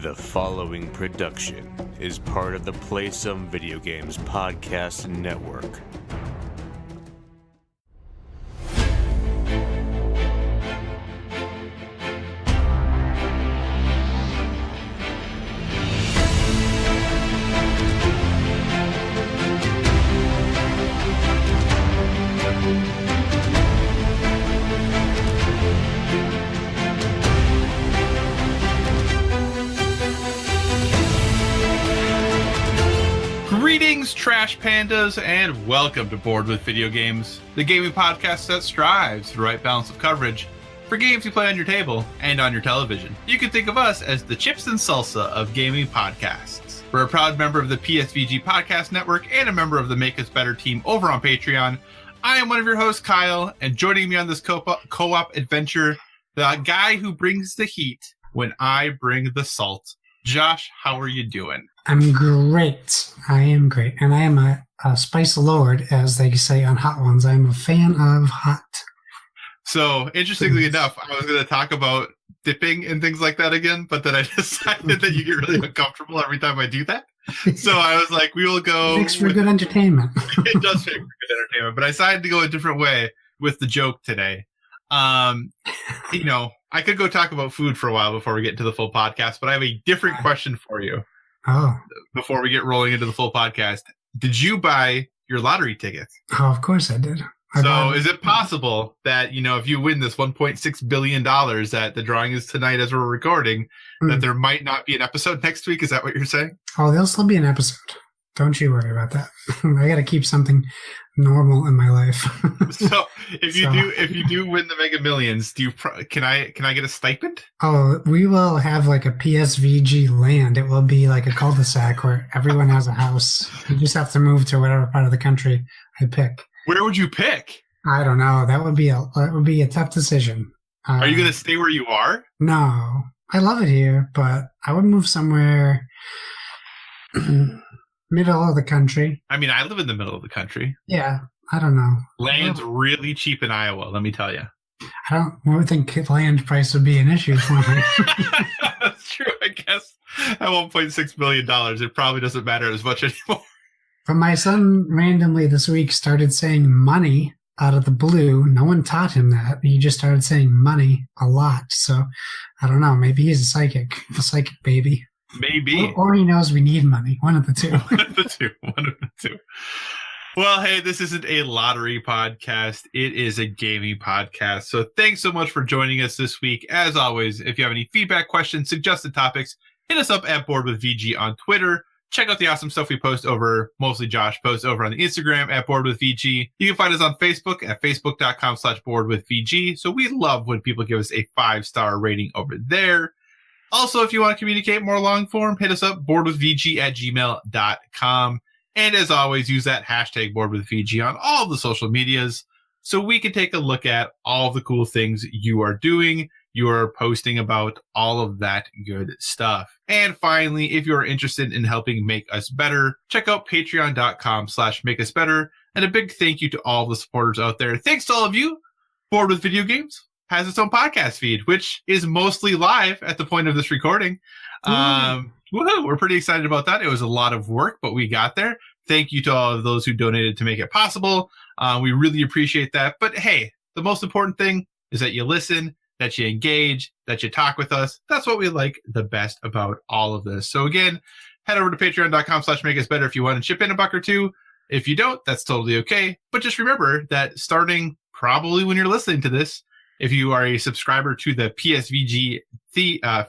The following production is part of the Play Some Video Games podcast network. Greetings, Trash Pandas, and welcome to Bored with Video Games, the gaming podcast that strives for the right balance of coverage for games you play on your table and on your television. You can think of us as the chips and salsa of gaming podcasts. We're a proud member of the PSVG Podcast Network and a member of the Make Us Better team over on Patreon. I am one of your hosts, Kyle, and joining me on this co-op adventure, the guy who brings the heat when I bring the salt. Josh, how are you doing? I'm great. I am great. And I am a spice lord, as they say on Hot Ones. I'm a fan of hot. So, interestingly enough, I was going to talk about dipping and things like that again, but then I decided that you get really uncomfortable every time I do that. So I was like, we will go... It makes for good entertainment. It does make for good entertainment, but I decided to go a different way with the joke today. I could go talk about food for a while before we get into the full podcast, but I have a different question for you. Oh. Before we get rolling into the full podcast. Did you buy your lottery ticket? Oh, of course I did. So is it possible that, if you win this $1.6 billion that the drawing is tonight as we're recording, that there might not be an episode next week? Is that what you're saying? Oh, there'll still be an episode. Don't you worry about that. I got to keep something normal in my life. So if you do win the Mega Millions, can I get a stipend? Oh, we will have like a PSVG land. It will be like a cul-de-sac where everyone has a house. You just have to move to whatever part of the country I pick. Where would you pick? I don't know. That would be a tough decision. Are you going to stay where you are? No, I love it here, but I would move somewhere. Middle of the country. I mean, I live in the middle of the country. Yeah, I don't know. Land's really cheap in Iowa, let me tell you. I don't think land price would be an issue for me. That's true, I guess. At $1.6 billion, it probably doesn't matter as much anymore. But my son randomly this week started saying money out of the blue. No one taught him that. He just started saying money a lot. So, I don't know. Maybe he's a psychic baby. Maybe. Or he knows we need money. One of the two. One of the two. Well, hey, this isn't a lottery podcast. It is a gaming podcast. So thanks so much for joining us this week. As always, if you have any feedback, questions, suggested topics, hit us up at Bored with VG on Twitter. Check out the awesome stuff we post over, mostly Josh posts over on the Instagram at Bored with VG. You can find us on Facebook at facebook.com/boredwithvg. So we love when people give us a 5-star rating over there. Also, if you want to communicate more long form, hit us up, boredwithvg@gmail.com. And as always, use that hashtag boredwithvg on all the social medias so we can take a look at all the cool things you are doing. You are posting about all of that good stuff. And finally, if you're interested in helping make us better, check out patreon.com/makeusbetter. And a big thank you to all the supporters out there. Thanks to all of you. Bored with Video Games has its own podcast feed, which is mostly live at the point of this recording. Woohoo! We're pretty excited about that. It was a lot of work, but we got there. Thank you to all of those who donated to make it possible. We really appreciate that. But hey, the most important thing is that you listen, that you engage, that you talk with us. That's what we like the best about all of this. So again, head over to patreon.com/makeusbetter if you want to chip in a buck or two. If you don't, that's totally okay. But just remember that starting probably when you're listening to this, if you are a subscriber to the PSVG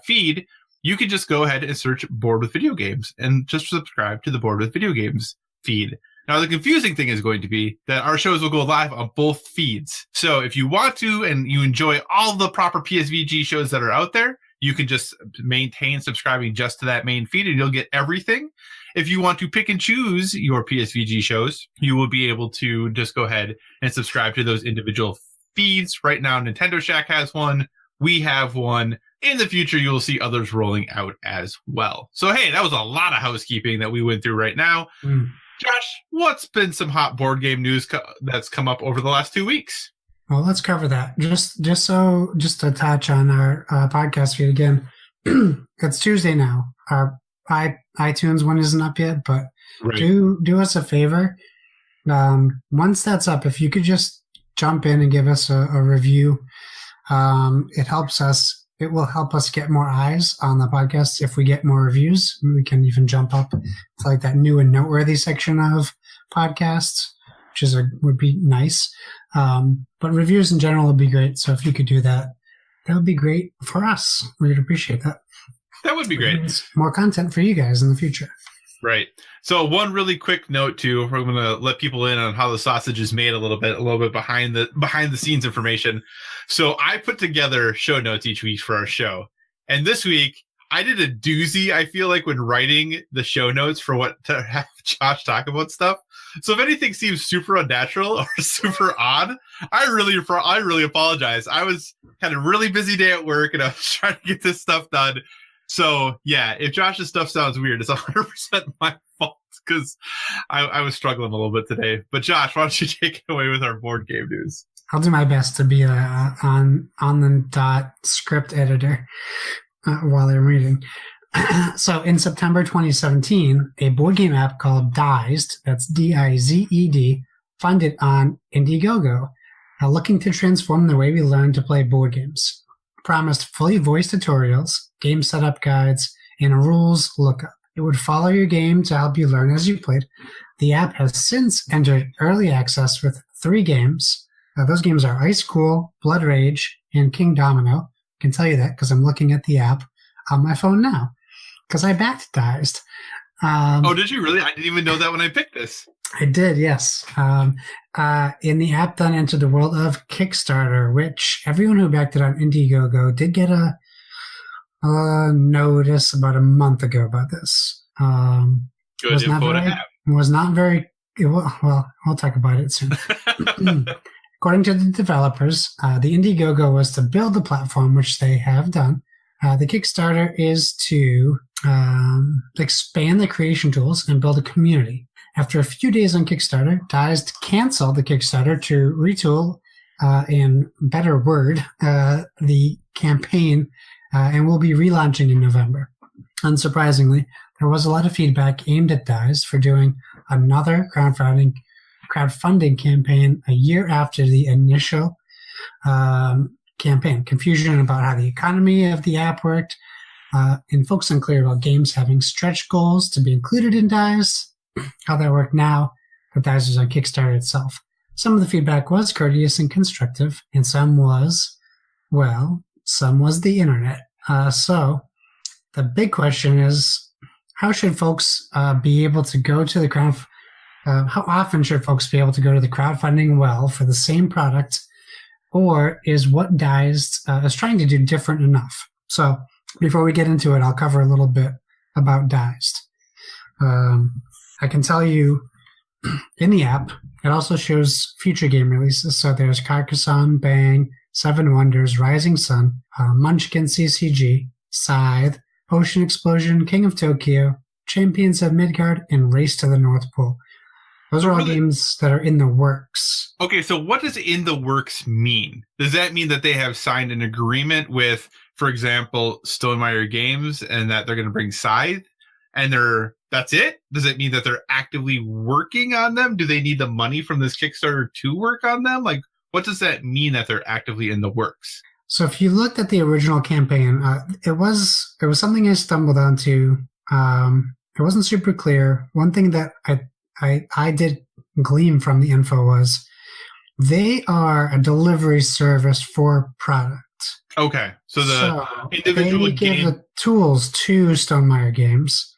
feed, you can just go ahead and search Bored with Video Games and just subscribe to the Bored with Video Games feed. Now, the confusing thing is going to be that our shows will go live on both feeds. So if you want to and you enjoy all the proper PSVG shows that are out there, you can just maintain subscribing just to that main feed and you'll get everything. If you want to pick and choose your PSVG shows, you will be able to just go ahead and subscribe to those individual feeds. Right now, Nintendo Shack has one. We have one. In the future, you will see others rolling out as well. So, hey, that was a lot of housekeeping that we went through right now. Josh, what's been some hot board game news that's come up over the last 2 weeks? Well, let's cover that. Just to touch on our podcast feed again. it's Tuesday now. Our iTunes one isn't up yet, but Right. do us a favor. Once that's up, if you could just jump in and give us a review, it helps us. It will help us get more eyes on the podcast. If we get more reviews, we can even jump up to like that new and noteworthy section of podcasts, which would be nice. But reviews in general would be great. So if you could do that, that would be great for us. We'd appreciate that. That would be great. More content for you guys in the future. Right. So one really quick note too, we're going to let people in on how the sausage is made a little bit behind the scenes information. So I put together show notes each week for our show. And this week I did a doozy, I feel like, when writing the show notes for what to have Josh talk about stuff. So if anything seems super unnatural or super odd, I really apologize. I had a really busy day at work and I was trying to get this stuff done. So, yeah, if Josh's stuff sounds weird, it's 100% my fault because I was struggling a little bit today. But, Josh, why don't you take it away with our board game news? I'll do my best to be on the dot script editor while I'm reading. So, in September 2017, a board game app called Dized, that's D-I-Z-E-D, funded on Indiegogo, looking to transform the way we learn to play board games. Promised fully voiced tutorials, game setup guides, and a rules lookup. It would follow your game to help you learn as you played. The app has since entered early access with 3 games. Those games are Ice Cool, Blood Rage, and King Domino. I can tell you that because I'm looking at the app on my phone now because I backed Dized. Oh, did you really? I didn't even know that when I picked this. I did, yes. In the app, then entered the world of Kickstarter, which everyone who backed it on Indiegogo did get a notice about a month ago about this. Good info to have. Was not very well. We'll talk about it soon. According to the developers, the Indiegogo was to build the platform, which they have done. The Kickstarter is to expand the creation tools and build a community. After a few days on Kickstarter, Dized canceled the Kickstarter to retool, in better word, the campaign, and will be relaunching in November. Unsurprisingly, there was a lot of feedback aimed at Dized for doing another crowdfunding campaign a year after the initial campaign. Confusion about how the economy of the app worked, and folks unclear about games having stretch goals to be included in Dized. How that worked now that Dized is on Kickstarter itself. Some of the feedback was courteous and constructive, and some was the internet. So the big question is, how should folks be able to go to the how often should folks be able to go to the crowdfunding well for the same product, or is what Dized is trying to do different enough? So before we get into it, I'll cover a little bit about Dized. I can tell you in the app, it also shows future game releases. So there's Carcassonne, Bang, Seven Wonders, Rising Sun, Munchkin CCG, Scythe, Ocean Explosion, King of Tokyo, Champions of Midgard, and Race to the North Pole. Those are all games that are in the works. Okay, so what does in the works mean? Does that mean that they have signed an agreement with, for example, Stonemaier Games, and that they're going to bring Scythe? And that's it? Does it mean that they're actively working on them? Do they need the money from this Kickstarter to work on them? Like, what does that mean that they're actively in the works? So if you looked at the original campaign, it was something I stumbled onto. It wasn't super clear. One thing that I did glean from the info was they are a delivery service for product. Okay, so individual they give the tools to Stonemaier Games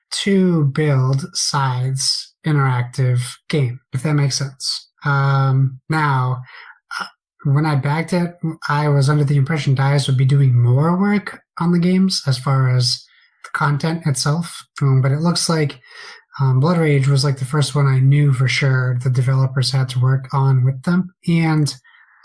to build Scythe's interactive game, if that makes sense. Now, when I backed it, I was under the impression Dized would be doing more work on the games as far as the content itself. But it looks like Blood Rage was like the first one I knew for sure the developers had to work on with them. And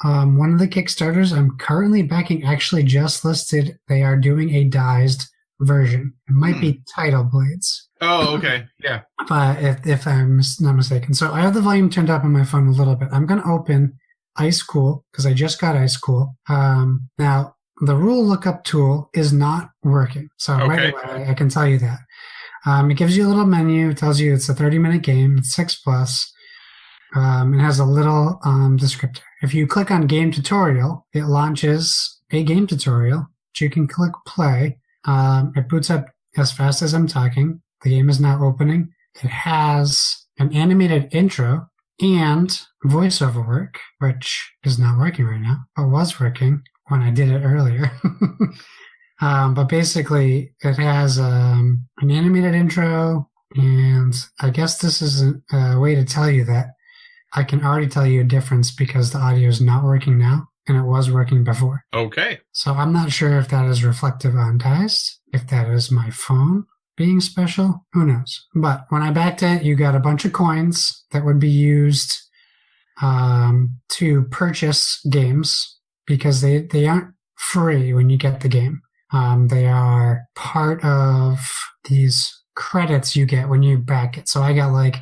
one of the Kickstarters I'm currently backing actually just listed they are doing a Dized version. It might be Tidal Blades. Oh, okay. Yeah. But if I'm not mistaken. So I have the volume turned up on my phone a little bit. I'm going to open Ice Cool because I just got Ice Cool. Now, the rule lookup tool is not working. So right away, I can tell you that. It gives you a little menu. It tells you it's a 30-minute game. It's 6+. It has a little descriptor. If you click on game tutorial, it launches a game tutorial, which you can click play. It boots up as fast as I'm talking. The game is now opening. It has an animated intro and voiceover work, which is not working right now, but was working when I did it earlier. But basically, it has an animated intro, and I guess this is a way to tell you that I can already tell you a difference because the audio is not working now, and it was working before. Okay. So I'm not sure if that is reflective on Tyus, if that is my phone being special, who knows. But when I backed it, you got a bunch of coins that would be used to purchase games because they aren't free when you get the game. They are part of these credits you get when you back it. So I got like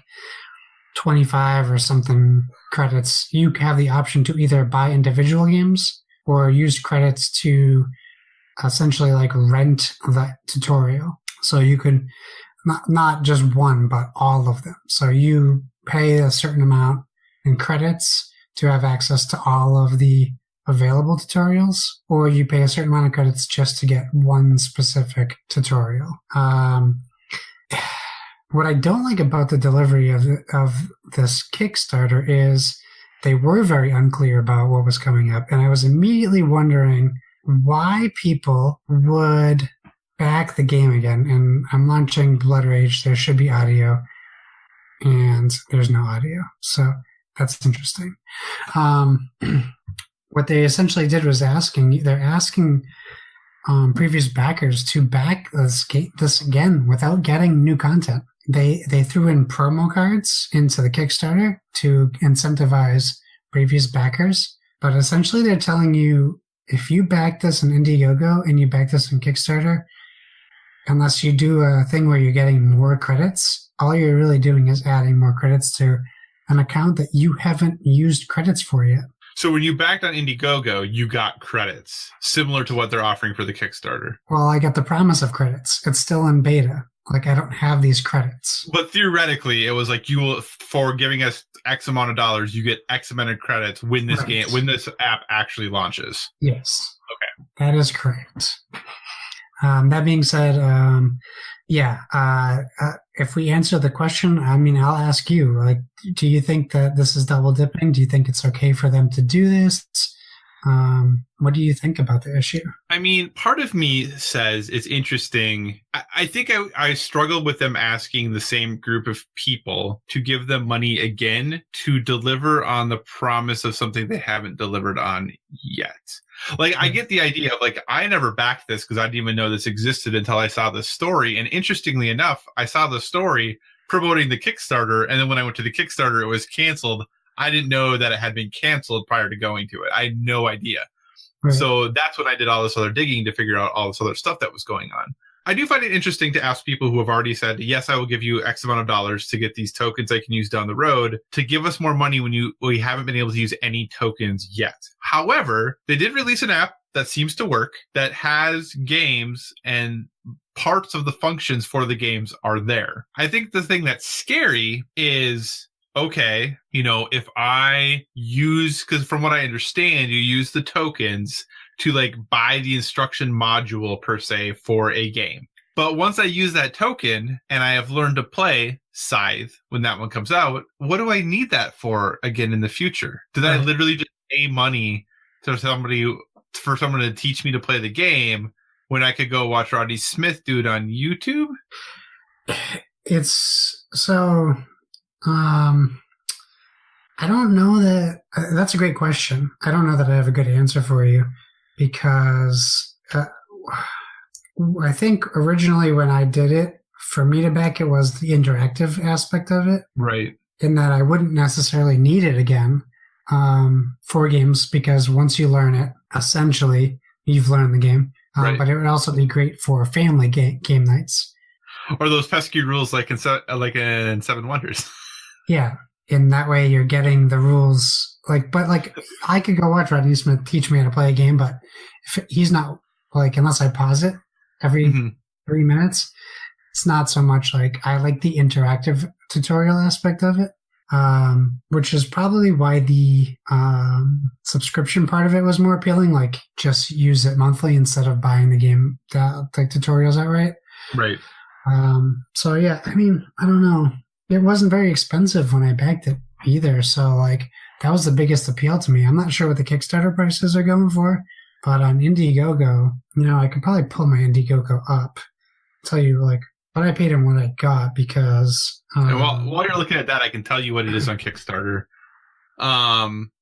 25 or something credits. You have the option to either buy individual games or use credits to essentially like rent the tutorial. So you could not just one, but all of them. So you pay a certain amount in credits to have access to all of the available tutorials, or you pay a certain amount of credits just to get one specific tutorial. What I don't like about the delivery of this Kickstarter is they were very unclear about what was coming up, and I was immediately wondering why people would back the game again. And I'm launching Blood Rage. There should be audio, and there's no audio. So that's interesting. What they essentially did was they're asking previous backers to back this again without getting new content. They threw in promo cards into the Kickstarter to incentivize previous backers, but essentially they're telling you if you back this in Indiegogo and you back this in Kickstarter, unless you do a thing where you're getting more credits, all you're really doing is adding more credits to an account that you haven't used credits for yet. So when you backed on Indiegogo, you got credits, similar to what they're offering for the Kickstarter. Well, I got the promise of credits. It's still in beta. Like, I don't have these credits. But theoretically, it was like you will, for giving us X amount of dollars, you get X amount of credits when this when this app actually launches. Yes. Okay. That is correct. That being said, if we answer the question, I mean, I'll ask you, like, do you think that this is double dipping? Do you think it's okay for them to do this? What do you think about the issue? I mean, part of me says it's interesting. I think I struggled with them asking the same group of people to give them money again to deliver on the promise of something they haven't delivered on yet. Like, I get the idea of, like, I never backed this because I didn't even know this existed until I saw the story. And interestingly enough, I saw the story promoting the Kickstarter. And then when I went to the Kickstarter, it was canceled. I didn't know that it had been canceled prior to going to it. I had no idea. Right. So that's when I did all this other digging to figure out all this other stuff that was going on. I do find it interesting to ask people who have already said, yes, I will give you X amount of dollars to get these tokens I can use down the road, to give us more money when we haven't been able to use any tokens yet. However, they did release an app that seems to work, that has games, and parts of the functions for the games are there. I think the thing that's scary is, okay, you know, if I use, because from what I understand, you use the tokens to, like, buy the instruction module per se for a game. But once I use that token and I have learned to play Scythe when that one comes out, what do I need that for again in the future? Did I literally just pay money to for someone to teach me to play the game when I could go watch Rodney Smith do it on YouTube? It's so... I don't know that that's a great question. I don't know that I have a good answer for you because I think originally when I did it, for me to back it was the interactive aspect of it. Right. In that I wouldn't necessarily need it again for games because once you learn it, essentially you've learned the game. Right. But it would also be great for family game nights. Or those pesky rules like in Seven Wonders. Yeah. in that way you're getting the rules. But I could go watch Rodney Smith teach me how to play a game, but if he's not, unless I pause it every 3 minutes, it's not so much I like the interactive tutorial aspect of it, which is probably why the subscription part of it was more appealing. Just use it monthly instead of buying the game, tutorials outright. Right. So yeah, I don't know. It wasn't very expensive when I backed it either. So that was the biggest appeal to me. I'm not sure what the Kickstarter prices are going for, but on Indiegogo, I could probably pull my Indiegogo up, tell you what I paid and what I got, because and while you're looking at that, I can tell you what it is on Kickstarter.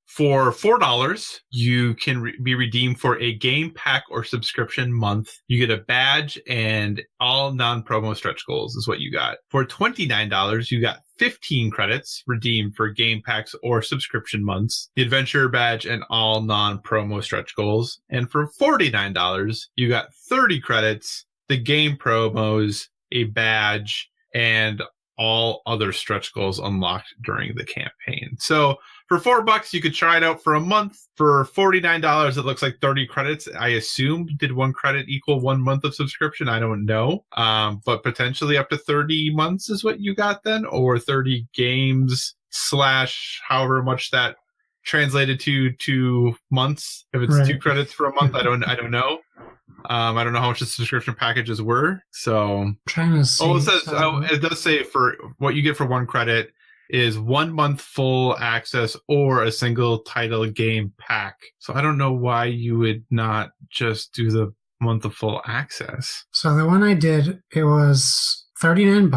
For $4, you can be redeemed for a game pack or subscription month. You get a badge and all non-promo stretch goals is what you got. For $29, you got 15 credits redeemed for game packs or subscription months, the adventure badge and all non-promo stretch goals. And for $49, you got 30 credits, the game promos, a badge, and all other stretch goals unlocked during the campaign. So for $4, you could try it out for a month. For $49, it looks like 30 credits. I assume, did 1 credit equal 1 month of subscription? I don't know. But potentially up to 30 months is what you got then, or 30 games / however much that translated to months. If it's 2 credits for a month, I don't know. I don't know how much the subscription packages were. So I'm trying to see. It does say for what you get for 1 credit is 1 month full access or a single title game pack. So I don't know why you would not just do the month of full access. So the one I did, it was $39.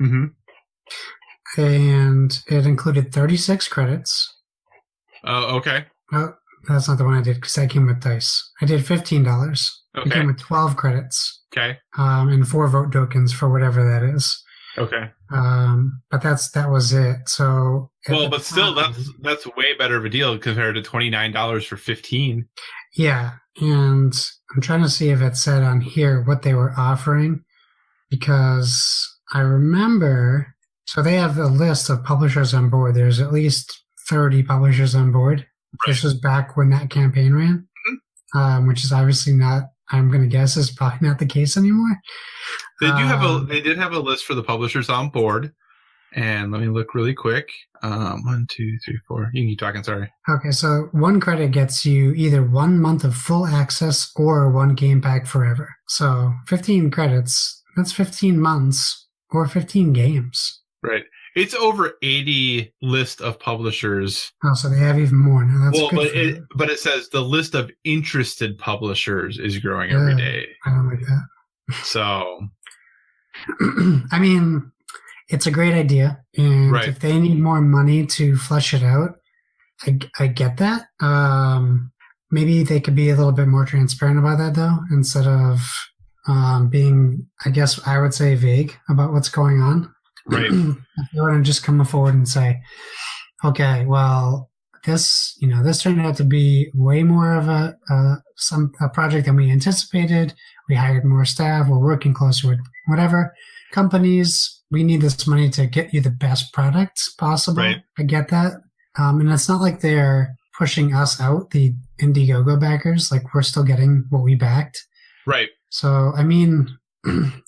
Mm-hmm. And it included 36 credits. Oh, okay. Oh, that's not the one I did because that came with dice. I did $15. Okay. It came with 12 credits. Okay. And 4 vote tokens for whatever that is. Okay. But that was it. So but still, that's way better of a deal compared to $29 for 15. Yeah, and I'm trying to see if it said on here what they were offering, because I remember. So they have a list of publishers on board. There's at least 30 publishers on board. Right. This was back when that campaign ran, which is obviously not. I'm going to guess is probably not the case anymore. They did have a list for the publishers on board, and let me look really quick. 1, 2, 3, 4. You can keep talking. Sorry. Okay, so 1 credit gets you either 1 month of full access or 1 game pack forever. So 15 credits. That's 15 months or 15 games. Right. It's over 80 list of publishers. Oh, so they have even more now. That's good. But it says the list of interested publishers is growing every day. I don't like that. So, I mean, it's a great idea, and if they need more money to flesh it out, I get that. Maybe they could be a little bit more transparent about that, though, instead of being, I guess I would say, vague about what's going on. Right. If you want to just come forward and say, okay, well, this turned out to be way more of a project than we anticipated. We hired more staff. We're working closer with whatever companies. We need this money to get you the best products possible. Right. I get that. And it's not like they're pushing us out, the Indiegogo backers. Like, we're still getting what we backed. Right. So, I mean,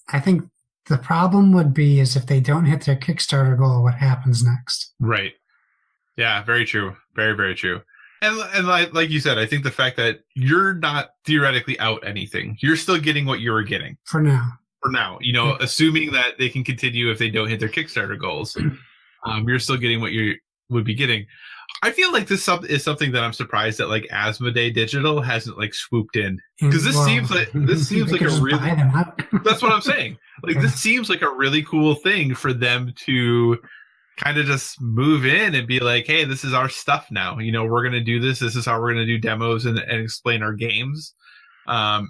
I think the problem would be is if they don't hit their Kickstarter goal, what happens next? Right. Yeah, very true. Very, very true. And like you said, I think the fact that you're not theoretically out anything, you're still getting what you were getting. For now. Assuming that they can continue if they don't hit their Kickstarter goals, you're still getting what you would be getting. I feel like this is something that I'm surprised that like Asmodee Digital hasn't like swooped in, because this seems like a really. That's what I'm saying. Like, this seems like a really cool thing for them to kind of just move in and be like, hey, this is our stuff now. We're going to do this. This is how we're going to do demos and explain our games.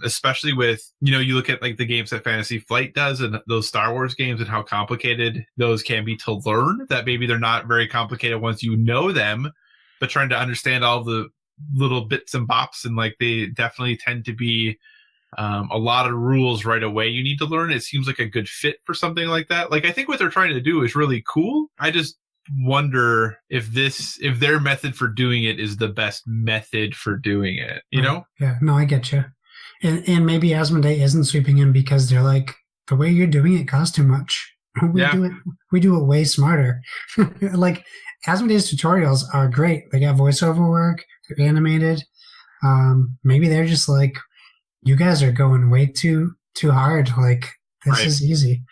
Especially with, you look at like the games that Fantasy Flight does and those Star Wars games and how complicated those can be to learn, that maybe they're not very complicated once you know them, but trying to understand all the little bits and bops, and like they definitely tend to be a lot of rules right away you need to learn. It seems like a good fit for something like that. Like, I think what they're trying to do is really cool. I just wonder if their method for doing it is the best method for doing it, you know? Yeah, no, I get you. And maybe Asmodee isn't sweeping in because they're like, the way you're doing it costs too much. We do it way smarter. Like, Asmodee's tutorials are great. They got voiceover work, they're animated. Maybe they're just like, you guys are going way too hard. Like, this is easy.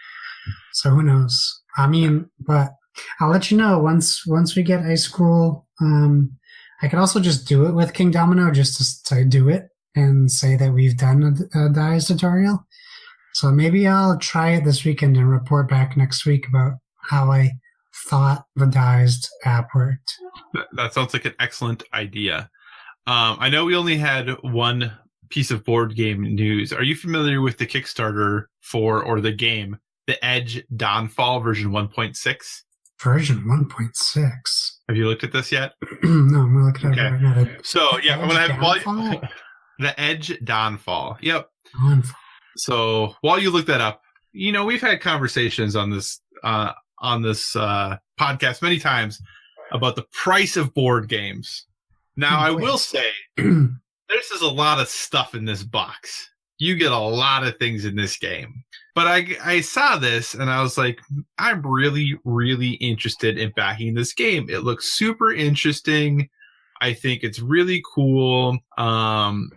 So who knows? I mean, but I'll let you know once we get Ice School. I could also just do it with King Domino, just to do it and say that we've done a dice tutorial. So maybe I'll try it this weekend and report back next week about how I thought the Diced app worked. That sounds like an excellent idea. I know we only had one piece of board game news. Are you familiar with the Kickstarter or the game, The Edge Dawnfall version 1.6? Version 1.6. Have you looked at this yet? No, I'm going to look it up right now. So, yeah, I'm going to have The Edge Dawnfall. Yep. Dawnfall. So, while you look that up, we've had conversations on this podcast many times about the price of board games. Now, I will say, there's just a lot of stuff in this box. You get a lot of things in this game. But I saw this and I was like, I'm really, really interested in backing this game. It looks super interesting. I think it's really cool. The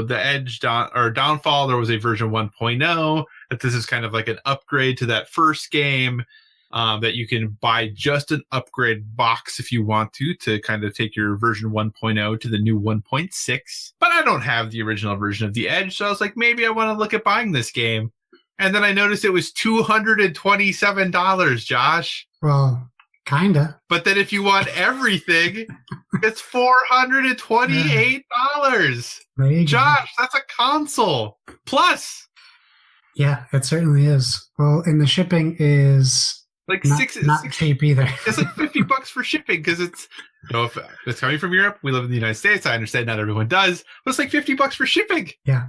Edge Downfall, there was a version 1.0 that this is kind of like an upgrade to that first game. That you can buy just an upgrade box if you want to kind of take your version 1.0 to the new 1.6. But I don't have the original version of the Edge, so I was like, maybe I want to look at buying this game. And then I noticed it was $227, Josh. Well, kinda. But then if you want everything, it's $428. Josh, that's a console. Plus. Yeah, it certainly is. Well, and the shipping is like not cheap either. It's like $50 for shipping because it's, if it's coming from Europe. We live in the United States. I understand not everyone does, but it's like $50 for shipping. Yeah.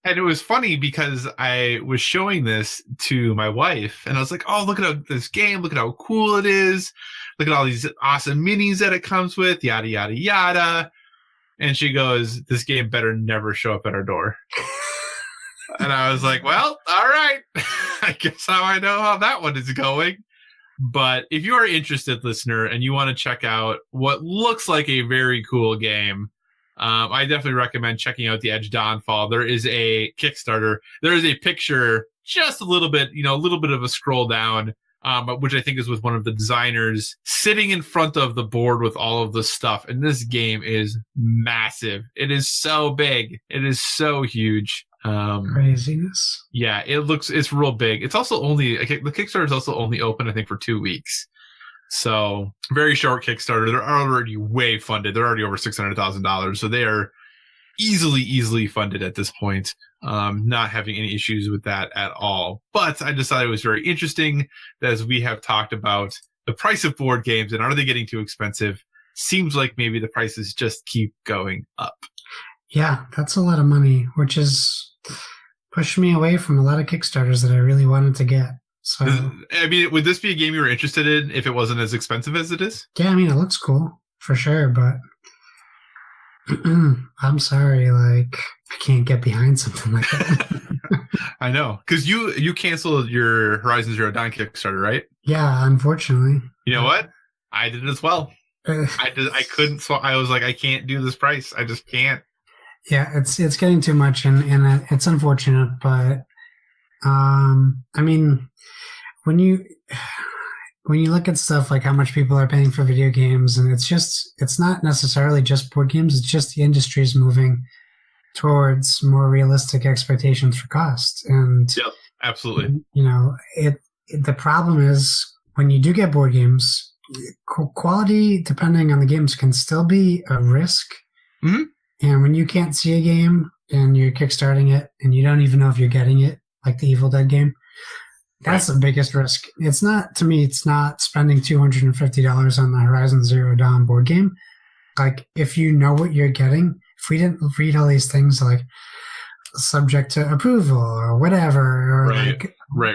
And it was funny because I was showing this to my wife and I was like, oh, look at this game. Look at how cool it is. Look at all these awesome minis that it comes with, yada, yada, yada. And she goes, this game better never show up at our door. And I was like, well, all right. I guess how I know how that one is going. But if you are interested, listener, and you want to check out what looks like a very cool game, I definitely recommend checking out the Edge Dawnfall. There is a Kickstarter. There is a picture, just a little bit of a scroll down, which I think is with one of the designers sitting in front of the board with all of the stuff. And this game is massive. It is so big. It is so huge. Craziness. Yeah, it's real big. It's also the Kickstarter is also only open, I think, for 2 weeks. So very short Kickstarter. They're already way funded. They're already over $600,000. So they are easily funded at this point. Not having any issues with that at all. But I just thought it was very interesting that as we have talked about the price of board games and are they getting too expensive? Seems like maybe the prices just keep going up. Yeah, that's a lot of money, which has pushed me away from a lot of Kickstarters that I really wanted to get. So, I mean, would this be a game you were interested in if it wasn't as expensive as it is? Yeah, I mean, it looks cool for sure, but I'm sorry, like I can't get behind something like that. I know, because you canceled your Horizon Zero Dawn Kickstarter, right? Yeah, unfortunately. You know what? I did it as well. I couldn't. So I was like, I can't do this price. I just can't. Yeah, it's getting too much, and it's unfortunate, but I mean, when you look at stuff like how much people are paying for video games, and it's not necessarily just board games, it's just the industry's moving towards more realistic expectations for cost. And yeah, absolutely. The problem is when you do get board games, quality, depending on the games, can still be a risk. Mm-hmm. And when you can't see a game and you're kickstarting it and you don't even know if you're getting it, like the Evil Dead game, that's the biggest risk. It's not spending $250 on the Horizon Zero Dawn board game. Like, if you know what you're getting, if we didn't read all these things like subject to approval or whatever, or right.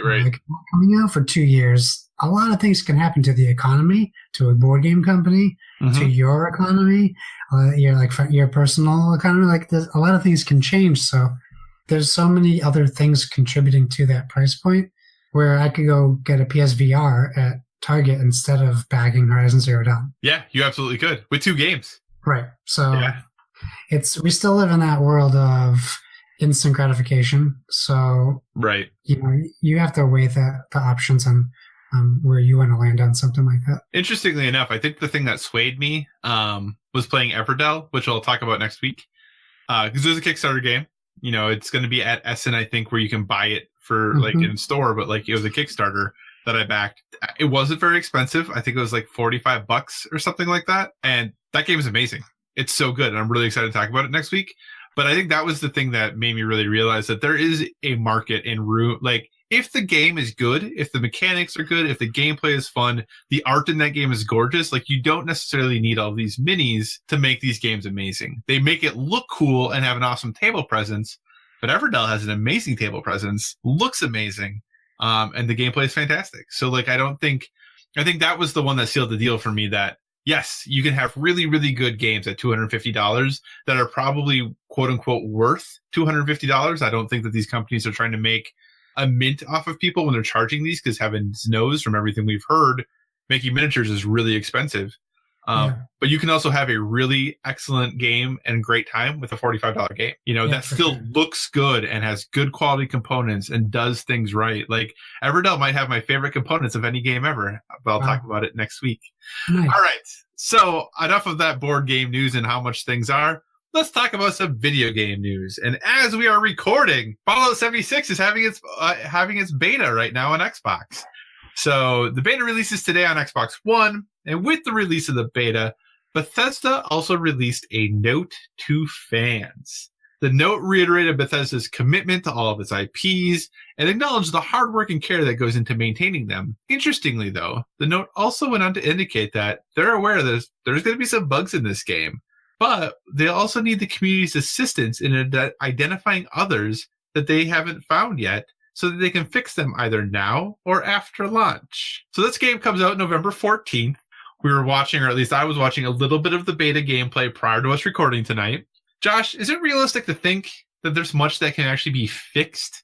like coming out for 2 years, a lot of things can happen to the economy, to a board game company, to your economy, your personal economy. Like a lot of things can change. So there's so many other things contributing to that price point where I could go get a PSVR at Target instead of bagging Horizon Zero Dawn. Yeah, you absolutely could with 2 games. Right. So we still live in that world of instant gratification. So right, you have to weigh the options on where you want to land on something like that. Interestingly enough, I think the thing that swayed me was playing Everdell, which I'll talk about next week. Because there's a Kickstarter game. It's going to be at Essen, I think, where you can buy it for like in store, but like it was a Kickstarter that I backed. It wasn't very expensive. I think it was like $45 or something like that. And that game is amazing. It's so good. And I'm really excited to talk about it next week. But I think that was the thing that made me really realize that there is a market in room. Like if the game is good, if the mechanics are good, if the gameplay is fun, the art in that game is gorgeous. Like you don't necessarily need all these minis to make these games amazing. They make it look cool and have an awesome table presence. But Everdell has an amazing table presence, looks amazing. And the gameplay is fantastic. So like, I think that was the one that sealed the deal for me that yes, you can have really, really good games at $250 that are probably quote unquote worth $250. I don't think that these companies are trying to make a mint off of people when they're charging these, because heaven knows from everything we've heard, making miniatures is really expensive. But you can also have a really excellent game and great time with a $45 game. That still looks good and has good quality components and does things right. Like Everdell might have my favorite components of any game ever, but I'll talk about it next week. Nice. All right. So enough of that board game news and how much things are. Let's talk about some video game news. And as we are recording, Fallout 76 is having its beta right now on Xbox. So the beta releases today on Xbox One. And with the release of the beta, Bethesda also released a note to fans. The note reiterated Bethesda's commitment to all of its IPs and acknowledged the hard work and care that goes into maintaining them. Interestingly, though, the note also went on to indicate that they're aware there's going to be some bugs in this game, but they also need the community's assistance in identifying others that they haven't found yet, so that they can fix them either now or after launch. So this game comes out November 14th. We were watching, or at least I was watching, a little bit of the beta gameplay prior to us recording tonight. Josh, is it realistic to think that there's much that can actually be fixed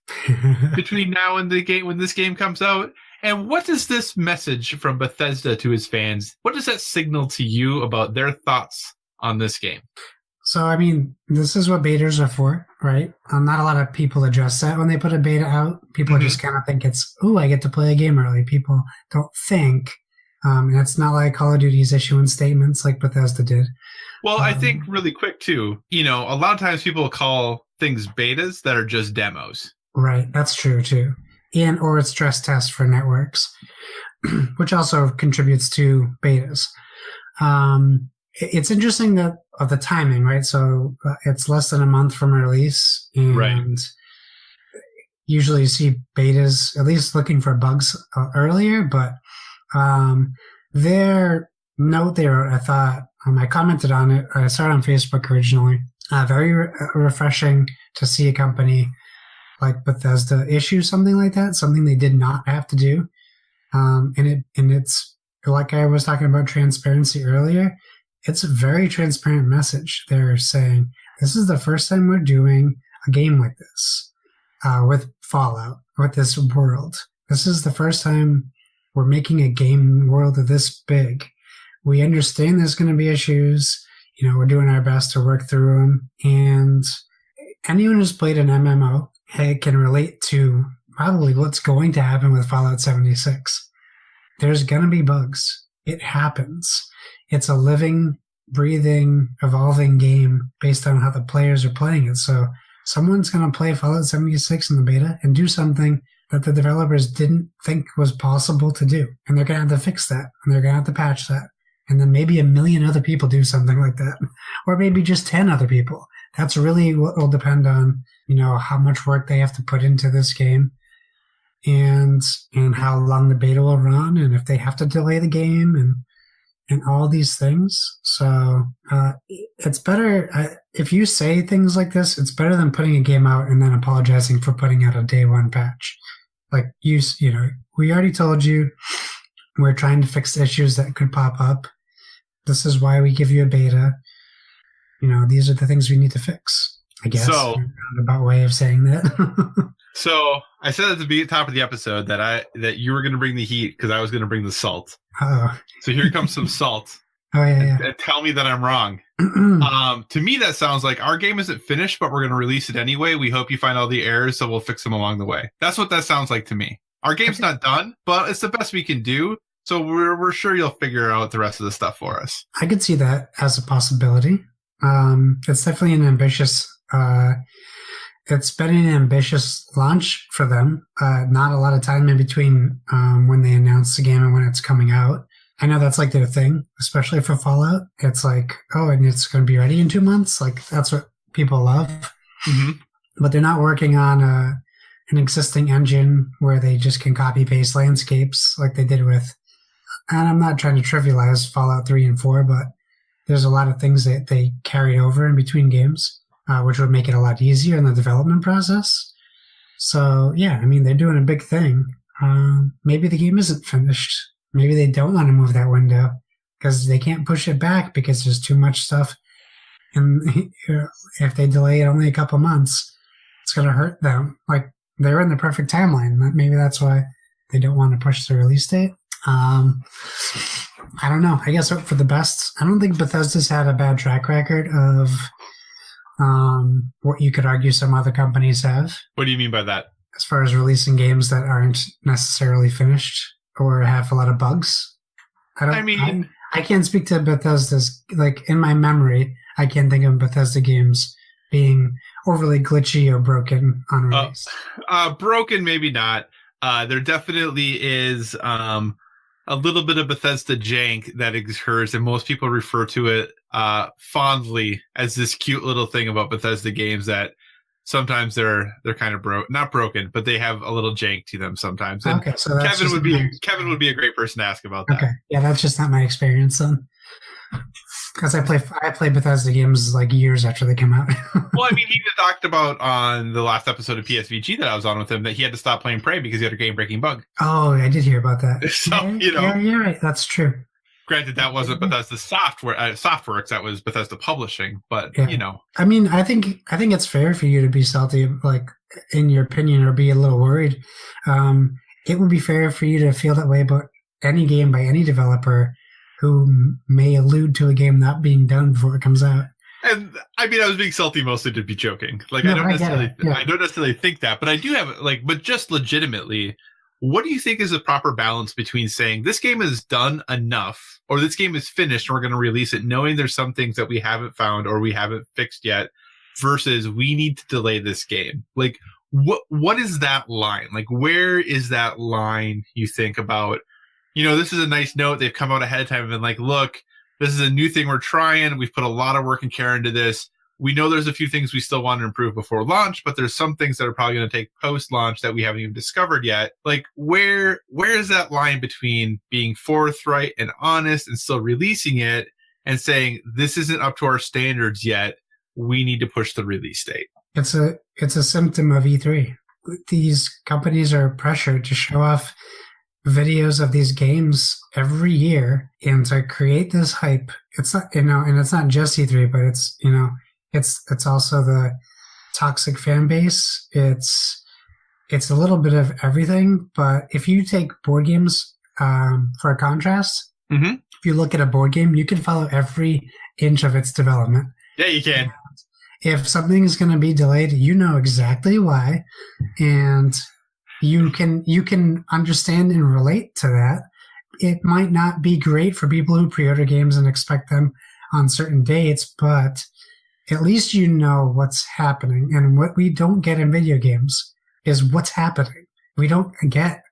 between now and the game when this game comes out? And what does this message from Bethesda to his fans, what does that signal to you about their thoughts on this game? So, I mean, this is what betas are for, right? Not a lot of people address that when they put a beta out. People just kind of think it's, I get to play a game early. People don't think. And it's not like Call of Duty's issuing statements like Bethesda did. Well, I think really quick, too, a lot of times people call things betas that are just demos. Right. That's true, too. Or it's stress tests for networks, which also contributes to betas. It's interesting that of the timing, right? So it's less than a month from release. And usually you see betas at least looking for bugs earlier, but their note there, I thought, I commented on it. I saw it on Facebook originally. Very refreshing to see a company like Bethesda issue something like that, something they did not have to do. And it's like I was talking about transparency earlier. It's a very transparent message. They're saying, this is the first time we're doing a game like this, with Fallout, with this world. This is the first time we're making a game world this big. We understand there's going to be issues. We're doing our best to work through them. And anyone who's played an MMO can relate to probably what's going to happen with Fallout 76. There's going to be bugs. It happens. It's a living, breathing, evolving game based on how the players are playing it. So someone's going to play Fallout 76 in the beta and do something that the developers didn't think was possible to do. And they're going to have to fix that. And they're going to have to patch that. And then maybe 1 million other people do something like that. Or maybe just 10 other people. That's really what will depend on, how much work they have to put into this game. And how long the beta will run. And if they have to delay the game and all these things. So it's better, if you say things like this, it's better than putting a game out and then apologizing for putting out a day one patch. Like we already told you, We're trying to fix issues that could pop up. This is why we give you a beta. These are the things we need to fix, I guess. So, roundabout way of saying that. So I said at the top of the episode that you were going to bring the heat because I was going to bring the salt. Oh. So here comes some salt. Oh, yeah. And tell me that I'm wrong. To me, that sounds like our game isn't finished, but we're going to release it anyway. We hope you find all the errors, so we'll fix them along the way. That's what that sounds like to me. Our game's not done, but it's the best we can do. So we're sure you'll figure out the rest of the stuff for us. I could see that as a possibility. It's definitely an ambitious... it's been an ambitious launch for them. Not a lot of time in between when they announce the game and when it's coming out. I know that's like their thing, especially for Fallout. It's like, oh, and it's going to be ready in 2 months. Like, that's what people love. Mm-hmm. But they're not working on an existing engine where they just can copy-paste landscapes like they did with... And I'm not trying to trivialize Fallout 3 and 4, but there's a lot of things that they carried over in between games, which would make it a lot easier in the development process. So, yeah, I mean, they're doing a big thing. Maybe the game isn't finished. Maybe they don't want to move that window because they can't push it back because there's too much stuff. And if they delay it only a couple months, it's going to hurt them. Like, they're in the perfect timeline. Maybe that's why they don't want to push the release date. I don't know. I guess hope for the best. I don't think Bethesda's had a bad track record of what you could argue some other companies have. What do you mean by that? As far as releasing games that aren't necessarily finished or have a lot of bugs. I can't speak to Bethesda's, like, in my memory, I can't think of Bethesda games being overly glitchy or broken on release. Broken, maybe not. There definitely is a little bit of Bethesda jank that occurs, and most people refer to it fondly as this cute little thing about Bethesda games that sometimes they're kind of not broken, but they have a little jank to them sometimes. And okay, so that's Kevin would be a great person to ask about that. Okay, yeah, that's just not my experience then. Because I play Bethesda games like years after they come out. Well, I mean, he talked about on the last episode of PSVG that I was on with him that he had to stop playing Prey because he had a game-breaking bug. Oh, I did hear about that. So, yeah, you're right. That's true. Granted, that wasn't Bethesda Softworks. That was Bethesda Publishing. But yeah. I mean, I think it's fair for you to be salty, like, in your opinion, or be a little worried. It would be fair for you to feel that way about any game by any developer who may allude to a game not being done before it comes out. And I mean, I was being salty mostly to be joking. Like, no, I don't necessarily think that, but I do have, like, but just legitimately, what do you think is a proper balance between saying this game is done enough or this game is finished and we're going to release it knowing there's some things that we haven't found or we haven't fixed yet versus we need to delay this game? Like, what is that line? Like, where is that line you think about, this is a nice note. They've come out ahead of time and been like, look, this is a new thing we're trying. We've put a lot of work and care into this. We know there's a few things we still want to improve before launch, but there's some things that are probably going to take post-launch that we haven't even discovered yet. Like, where is that line between being forthright and honest and still releasing it and saying, this isn't up to our standards yet, we need to push the release date? It's a symptom of E3. These companies are pressured to show off videos of these games every year and to create this hype. It's not, and it's not just E3, but it's also the toxic fan base. It's a little bit of everything. But if you take board games for a contrast, mm-hmm. If you look at a board game, you can follow every inch of its development. Yeah, you can. If something is going to be delayed, you know exactly why, and you can understand and relate to that. It might not be great for people who pre-order games and expect them on certain dates, but at least you know what's happening. And what we don't get in video games is what's happening. We don't get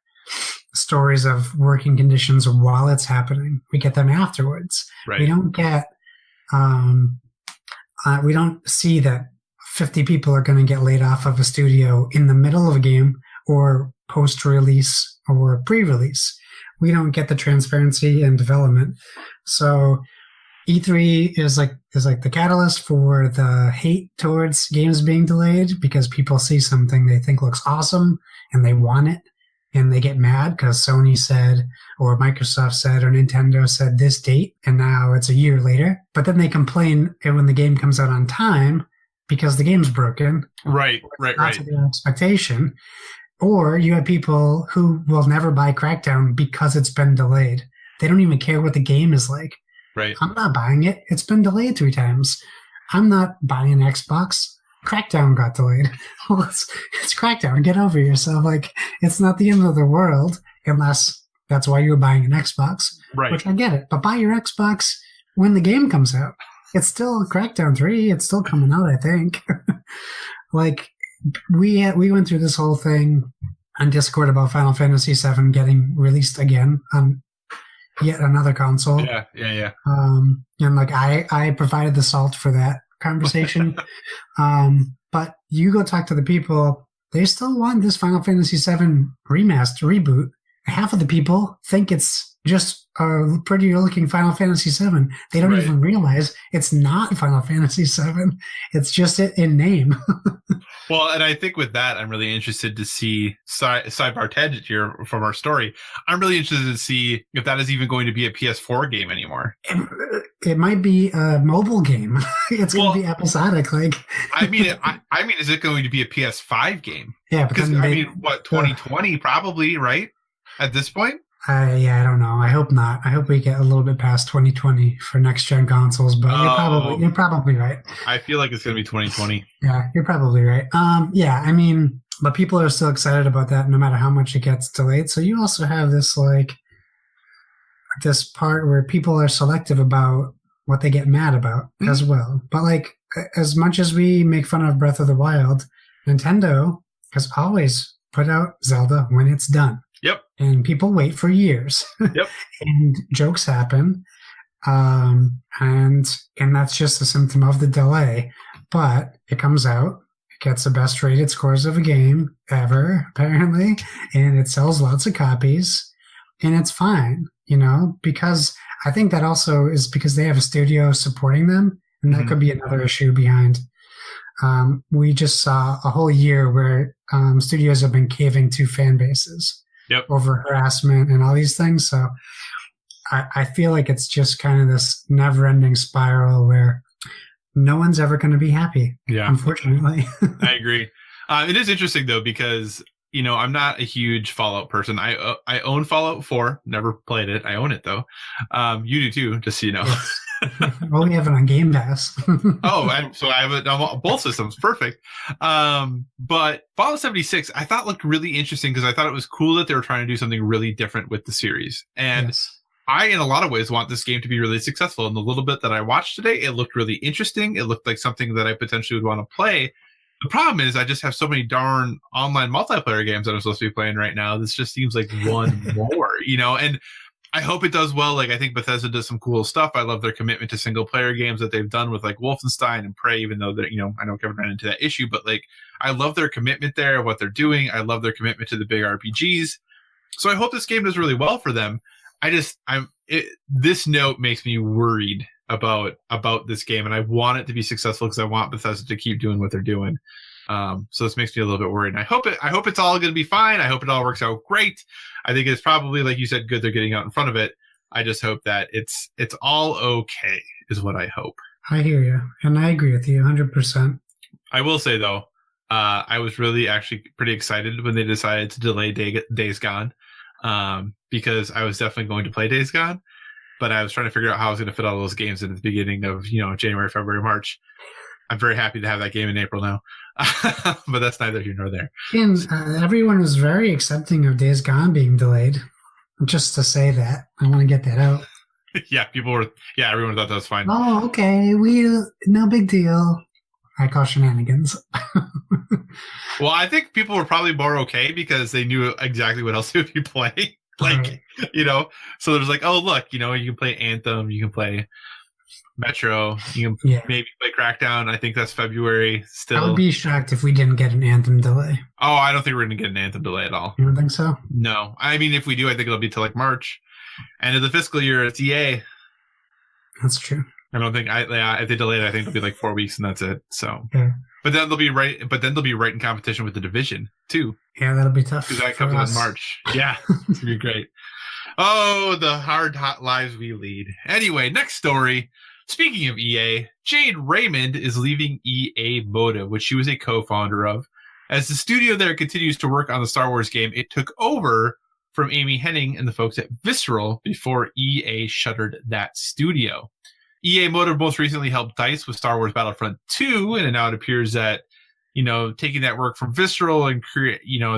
stories of working conditions while it's happening. We get them afterwards. Right. We don't get, we don't see that 50 people are going to get laid off of a studio in the middle of a game or post-release or pre-release. We don't get the transparency and development. So E3 is like the catalyst for the hate towards games being delayed because people see something they think looks awesome and they want it. and they get mad because Sony said, or Microsoft said, or Nintendo said this date, and now it's a year later. But then they complain when the game comes out on time because the game's broken. Right. Not to their expectation. Or you have people who will never buy Crackdown because it's been delayed. They don't even care what the game is like. Right. I'm not buying it. It's been delayed 3 times. I'm not buying an Xbox. Crackdown got delayed. Well, it's Crackdown. Get over yourself. Like, it's not the end of the world unless that's why you were buying an Xbox. Right. Which I get it. But buy your Xbox when the game comes out. It's still Crackdown 3. It's still coming out, I think. Like, we went through this whole thing on Discord about Final Fantasy VII getting released again on yet another console. Yeah. And like I provided the salt for that conversation. But you go talk to the people, they still want this Final Fantasy VII reboot. Half of the people think it's just a prettier looking Final Fantasy VII. They don't even realize it's not Final Fantasy VII. It's just it in name. Well, and I think with that, I'm really interested to see, sidebar tangent here from our story, I'm really interested to see if that is even going to be a PS4 game anymore. It might be a mobile game. It's going to be episodic. Like, I mean, is it going to be a PS5 game? Yeah, because 2020 probably, right? At this point? Yeah, I don't know. I hope not. I hope we get a little bit past 2020 for next-gen consoles, but you're probably right. I feel like it's going to be 2020. Yeah, you're probably right. Yeah, I mean, but people are still excited about that no matter how much it gets delayed. So you also have this, like, this part where people are selective about what they get mad about as well. But, like, as much as we make fun of Breath of the Wild, Nintendo has always put out Zelda when it's done. Yep. And people wait for years. Yep. And jokes happen. And that's just a symptom of the delay. But it comes out, it gets the best rated scores of a game ever, apparently, and it sells lots of copies, and it's fine, because I think that also is because they have a studio supporting them, and that could be another issue behind. We just saw a whole year where studios have been caving to fan bases. Yep. Over harassment and all these things. So I feel like it's just kind of this never-ending spiral where no one's ever going to be happy. Yeah, unfortunately. I agree. It is interesting though, because I'm not a huge Fallout person. I own Fallout 4. Never played it. I own it though. You do too, just so you know. Yes. Well, we have it on Game Pass. So I have it on both systems. Perfect. But Fallout 76, I thought looked really interesting because I thought it was cool that they were trying to do something really different with the series. And I, in a lot of ways, want this game to be really successful. And the little bit that I watched today, it looked really interesting. It looked like something that I potentially would want to play. The problem is I just have so many darn online multiplayer games that I'm supposed to be playing right now. This just seems like one more, and I hope it does well. Like, I think Bethesda does some cool stuff. I love their commitment to single player games that they've done with like Wolfenstein and Prey, even though they're, I know Kevin ran into that issue, but like, I love their commitment there, what they're doing. I love their commitment to the big RPGs. So I hope this game does really well for them. This note makes me worried about this game, and I want it to be successful because I want Bethesda to keep doing what they're doing. So this makes me a little bit worried. And I hope it's all going to be fine. I hope it all works out great. I think it's probably, like you said, good they're getting out in front of it. I just hope that it's all okay, is what I hope. I hear you, and I agree with you 100%. I will say though, I was really actually pretty excited when they decided to delay Days Gone, because I was definitely going to play Days Gone, but I was trying to figure out how I was going to fit all those games in at the beginning of January, February, March. I'm very happy to have that game in April now, but that's neither here nor there. And everyone was very accepting of Days Gone being delayed. Just to say that, I want to get that out. Yeah, everyone thought that was fine. Oh, okay, no big deal. I call shenanigans. Well, I think people were probably more okay because they knew exactly what else they would be playing. Like, so there's like, oh, look, you can play Anthem, you can play Metro, you can maybe play Crackdown. I think that's February still. I would be shocked if we didn't get an Anthem delay. Oh, I don't think we're going to get an Anthem delay at all. You don't think so? No. I mean, if we do, I think it'll be till like March. End of the fiscal year, it's EA. That's true. I don't think, if they delay it, I think it'll be like 4 weeks and that's it. So, yeah. But then they'll be right in competition with the Division too. Yeah, that'll be tough. Because that comes out in March. Yeah, it's gonna be great. Oh, the hot lives we lead. Anyway, next story. Speaking of EA, Jade Raymond is leaving EA Motive, which she was a co-founder of. As the studio there continues to work on the Star Wars game, it took over from Amy Hennig and the folks at Visceral before EA shuttered that studio. EA Motive most recently helped DICE with Star Wars Battlefront 2, and now it appears that, taking that work from Visceral and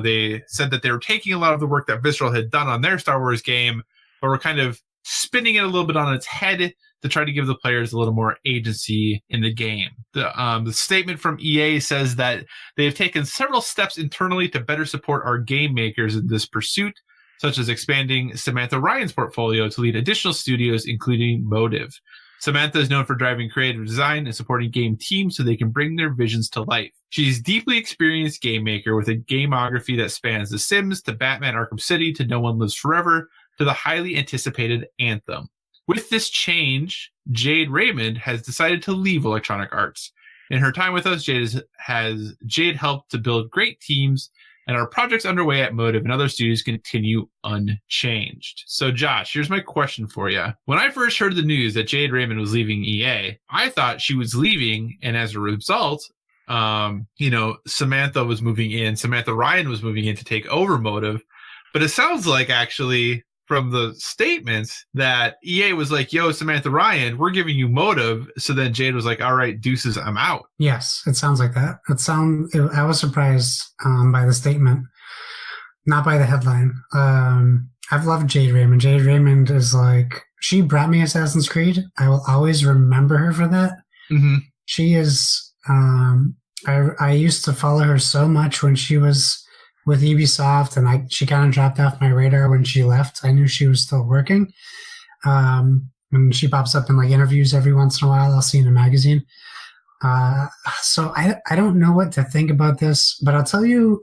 they said that they were taking a lot of the work that Visceral had done on their Star Wars game, but were kind of spinning it a little bit on its head to try to give the players a little more agency in the game. The statement from EA says that they have taken several steps internally to better support our game makers in this pursuit, such as expanding Samantha Ryan's portfolio to lead additional studios, including Motive. Samantha is known for driving creative design and supporting game teams so they can bring their visions to life. She's a deeply experienced game maker with a gamography that spans The Sims to Batman Arkham City to No One Lives Forever to the highly anticipated Anthem. With this change, Jade Raymond has decided to leave Electronic Arts. In her time with us, Jade helped to build great teams, and our projects underway at Motive and other studios continue unchanged. So, Josh, here's my question for you. When I first heard the news that Jade Raymond was leaving EA, I thought she was leaving, and as a result, Samantha was moving in. Samantha Ryan was moving in to take over Motive. But it sounds like, actually, from the statements, that EA was like, yo, Samantha Ryan, we're giving you Motive. So then Jade was like, all right, deuces, I'm out. Yes, it sounds like that. I was surprised by the statement, not by the headline. I've loved Jade Raymond. Jade Raymond is like, she brought me Assassin's Creed. I will always remember her for that. Mm-hmm. She is, I used to follow her so much when she was with Ubisoft, and she kind of dropped off my radar when she left. I knew she was still working. And she pops up in like interviews every once in a while. I'll see in a magazine. So I don't know what to think about this, but I'll tell you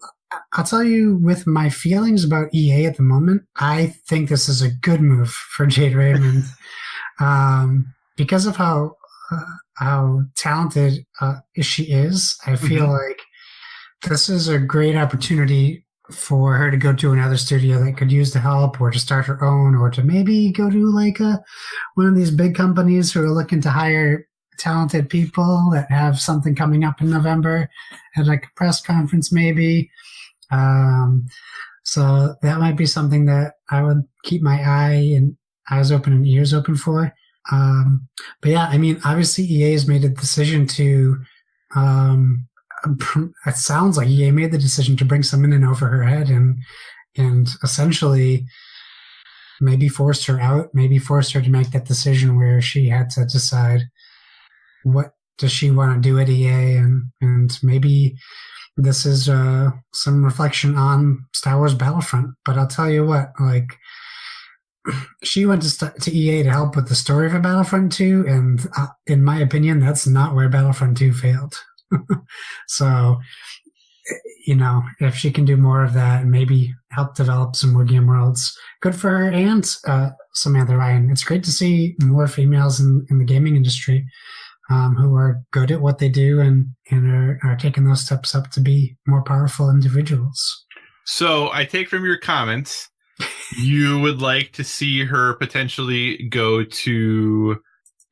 with my feelings about EA at the moment, I think this is a good move for Jade Raymond, because of how talented she is. I feel like this is a great opportunity for her to go to another studio that could use the help, or to start her own, or to maybe go to like one of these big companies who are looking to hire talented people that have something coming up in November at like a press conference maybe. So that might be something that I would keep my eyes open and ears open for. But yeah, I mean, obviously EA has made a decision to, it sounds like EA made the decision to bring someone in over her head and essentially maybe forced her out, maybe forced her to make that decision where she had to decide what does she want to do at EA, and maybe this is some reflection on Star Wars Battlefront. But I'll tell you what, like, she went to EA to help with the story for Battlefront 2, and in my opinion, that's not where Battlefront 2 failed. So, if she can do more of that and maybe help develop some more game worlds, good for her and Samantha Ryan. It's great to see more females in the gaming industry who are good at what they do and are taking those steps up to be more powerful individuals. So I take from your comments, you would like to see her potentially go to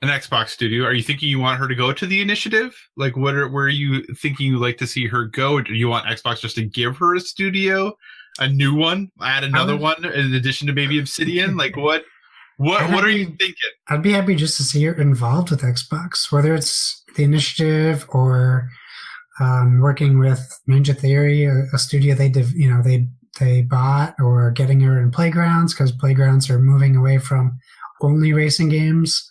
an Xbox studio. Are you thinking you want her to go to the Initiative? Like, where are you thinking you'd like to see her go? Do you want Xbox just to give her a studio, a new one, add another one in addition to maybe Obsidian? Like, what are you thinking? I'd be happy just to see her involved with Xbox, whether it's the Initiative or working with Ninja Theory, a studio they bought, or getting her in Playgrounds, because Playgrounds are moving away from only racing games,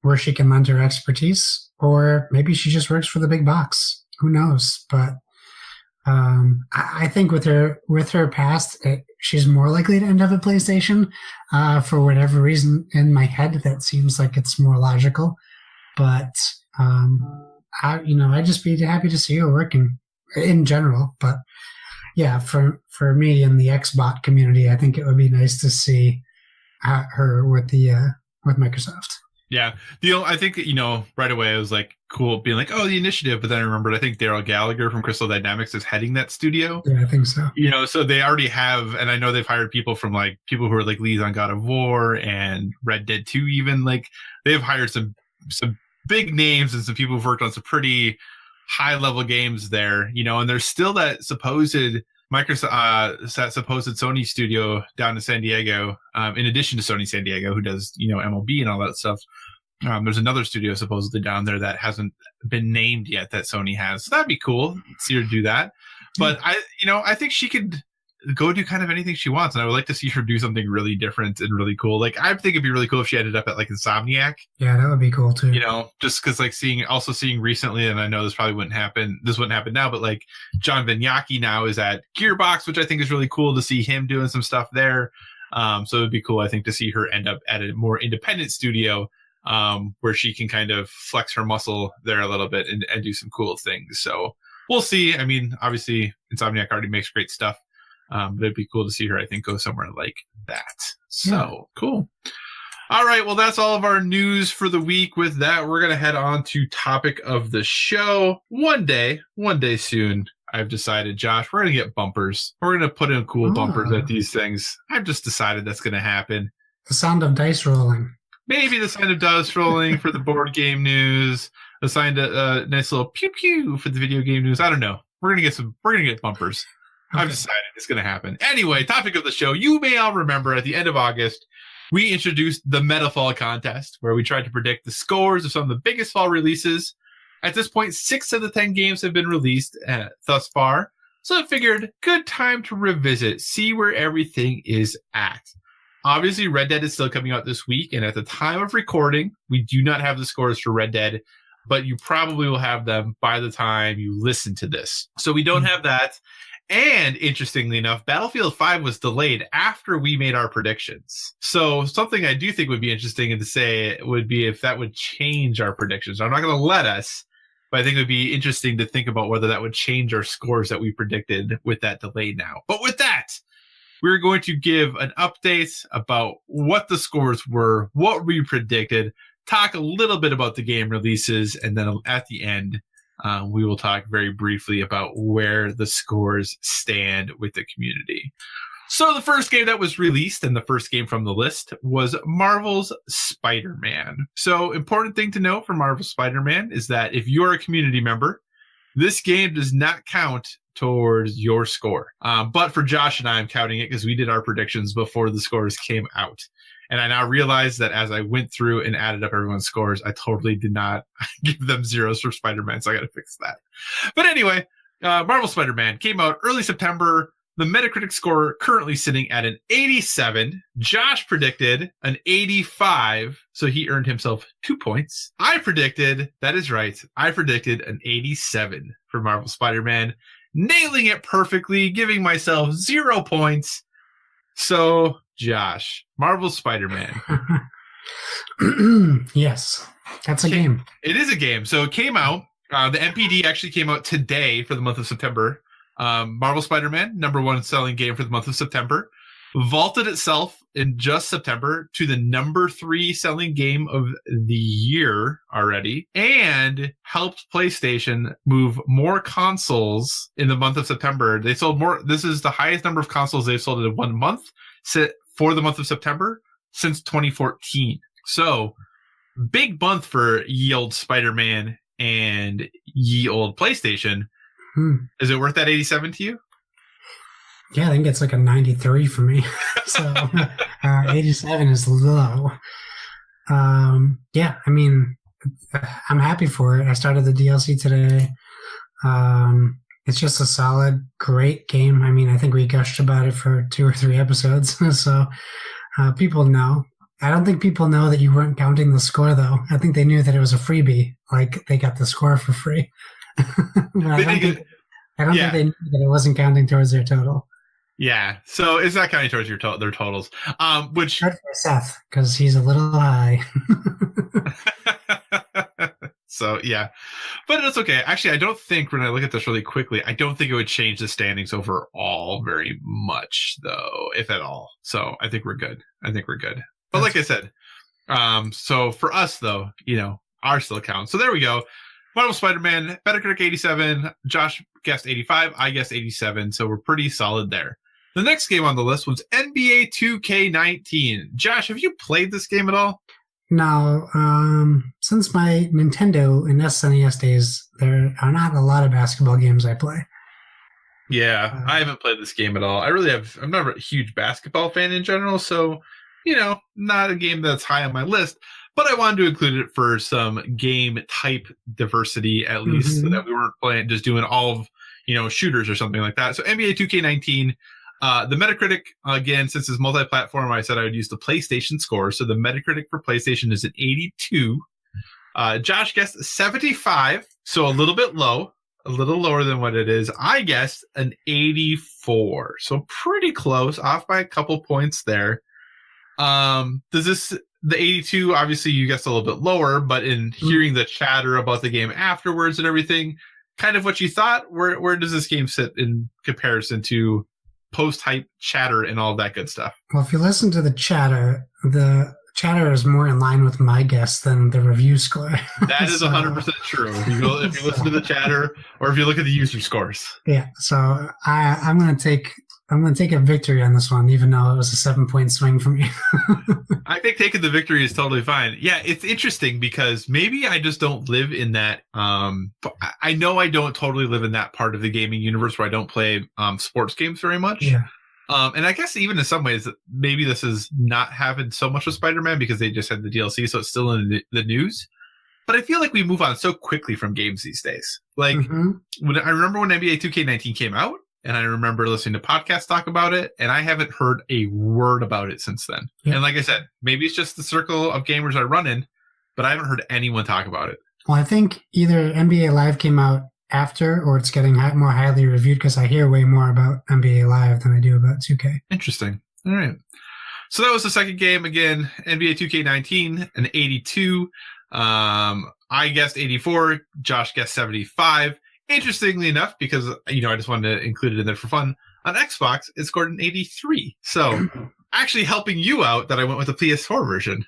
where she can lend her expertise, or maybe she just works for the big box. Who knows? But I think with her past, she's more likely to end up at PlayStation. For whatever reason, in my head, that seems like it's more logical. But I'd just be happy to see her working in general. But yeah, for me in the Xbot community, I think it would be nice to see her with Microsoft. Yeah. I think, right away it was like cool being like, oh, the initiative. But then I remembered, I think Daryl Gallagher from Crystal Dynamics is heading that studio. Yeah, I think so. So they already have, and I know they've hired people from like people who are like leads on God of War and Red Dead 2, even like they've hired some big names and some people who've worked on some pretty high level games there, and there's still that supposed Microsoft, that supposed Sony studio down in San Diego, in addition to Sony San Diego, who does, MLB and all that stuff. There's another studio supposedly down there that hasn't been named yet that Sony has. So that'd be cool to see her do that. But I think she could go do kind of anything she wants. And I would like to see her do something really different and really cool. Like, I think it'd be really cool if she ended up at like Insomniac. Yeah, that would be cool too. Just because like seeing recently, and I know this probably wouldn't happen now, but like John Vignacchi now is at Gearbox, which I think is really cool to see him doing some stuff there. So it'd be cool, I think, to see her end up at a more independent studio, where she can kind of flex her muscle there a little bit and do some cool things. So we'll see. I mean, obviously Insomniac already makes great stuff. But it'd be cool to see her, I think, go somewhere like that. So cool. All right. Well, that's all of our news for the week. With that, we're going to head on to topic of the show. One day soon, I've decided, Josh, we're going to get bumpers. We're going to put in cool bumpers at these things. I've just decided that's going to happen. The sound of dice rolling. Maybe the sound of dice rolling for the board game news. The sound of nice little pew pew for the video game news. I don't know. We're going to get bumpers. Okay. I've decided it's going to happen. Anyway, topic of the show. You may all remember at the end of August, we introduced the MetaFall contest, where we tried to predict the scores of some of the biggest fall releases. At this point, 6 of the 10 games have been released thus far. So I figured, good time to revisit, see where everything is at. Obviously, Red Dead is still coming out this week, and at the time of recording, we do not have the scores for Red Dead, but you probably will have them by the time you listen to this. So we don't have that. And interestingly enough, Battlefield 5 was delayed after we made our predictions. So something I do think would be interesting to say would be if that would change our predictions. I'm not going to let us, but I think it would be interesting to think about whether that would change our scores that we predicted with that delay now. But with that, we're going to give an update about what the scores were, what we predicted, talk a little bit about the game releases, and then at the end, we will talk very briefly about where the scores stand with the community. So the first game that was released, and the first game from the list, was Marvel's Spider-Man. So important thing to note for Marvel's Spider-Man is that if you're a community member, this game does not count towards your score. But for Josh and I, I'm counting it because we did our predictions before the scores came out. And I now realize that as I went through and added up everyone's scores, I totally did not give them zeros for Spider-Man, so I got to fix that. But anyway, Marvel Spider-Man came out early September. The Metacritic score currently sitting at an 87. Josh predicted an 85, so he earned himself 2 points. I predicted, that is right, I predicted an 87 for Marvel Spider-Man, nailing it perfectly, giving myself 0 points. So, Josh, Marvel Spider-Man. Yes, that's a game. It is a game. So it came out. The MPD actually came out today for the month of September. Marvel Spider-Man, #1 selling game for the month of September, vaulted itself in just September to the #3 selling game of the year already, and helped PlayStation move more consoles in the month of September. They sold more. This is the highest number of consoles they've sold in 1 month for the month of September since 2014. So big month for ye old Spider-Man and ye old PlayStation. Is it worth that 87 to you? Yeah, I think it's like a 93 for me. So 87 is low. Yeah, I mean, I'm happy for it. I started the DLC today. It's just a solid, great game. I mean, I think we gushed about it for 2 or 3 episodes. So people know. I don't think people know that you weren't counting the score, though. I think they knew that it was a freebie. Like, they got the score for free. I don't think they knew that it wasn't counting towards their total. Yeah, so it's not counting towards their totals. Which hard for Seth, because he's a little high. So yeah, but it's okay. Actually, I don't think, when I look at this really quickly, I don't think it would change the standings overall very much, though, if at all. So I think we're good. But like I said, So for us, though, ours still counts. So there we go. Marvel Spider-Man, Metacritic 87, Josh guessed 85, I guessed 87, so we're pretty solid there. The next game on the list was NBA 2K19. Josh, have you played this game at all? No, since my Nintendo and SNES days, there are not a lot of basketball games I play. Yeah, I haven't played this game at all. I'm not a huge basketball fan in general, so, not a game that's high on my list, but I wanted to include it for some game type diversity, at least, so that we weren't playing, just doing all of, shooters or something like that. So NBA 2K19, the Metacritic, again, since it's multi-platform, I said I would use the PlayStation score. So the Metacritic for PlayStation is an 82. Josh guessed 75, so a little bit low. A little lower than what it is. I guessed an 84. So pretty close, off by a couple points there. The 82, obviously you guessed a little bit lower, but in hearing the chatter about the game afterwards and everything, kind of what you thought, where does this game sit in comparison to post-hype chatter and all that good stuff? Well, if you listen to the chatter is more in line with my guess than the review score. That is 100% true. If you listen to the chatter or if you look at the user scores. Yeah, so I'm gonna take a victory on this one, even though it was a 7-point swing for me. I think taking the victory is totally fine. Yeah, it's interesting because maybe I just don't live in that. I know I don't totally live in that part of the gaming universe where I don't play sports games very much. Yeah. And I guess even in some ways, maybe this is not having so much with Spider-Man because they just had the DLC, so it's still in the news. But I feel like we move on so quickly from games these days. Like, I remember when NBA 2K19 came out, and I remember listening to podcasts talk about it, and I haven't heard a word about it since then. Yeah. And like I said, maybe it's just the circle of gamers I run in, but I haven't heard anyone talk about it. Well, I think either NBA Live came out after, or it's getting more highly reviewed, because I hear way more about NBA Live than I do about 2K. Interesting. All right. So that was the second game. Again, NBA 2K19, an 82. I guessed 84. Josh guessed 75. Interestingly enough, because, I just wanted to include it in there for fun, on Xbox, it scored an 83. So actually helping you out that I went with the PS4 version.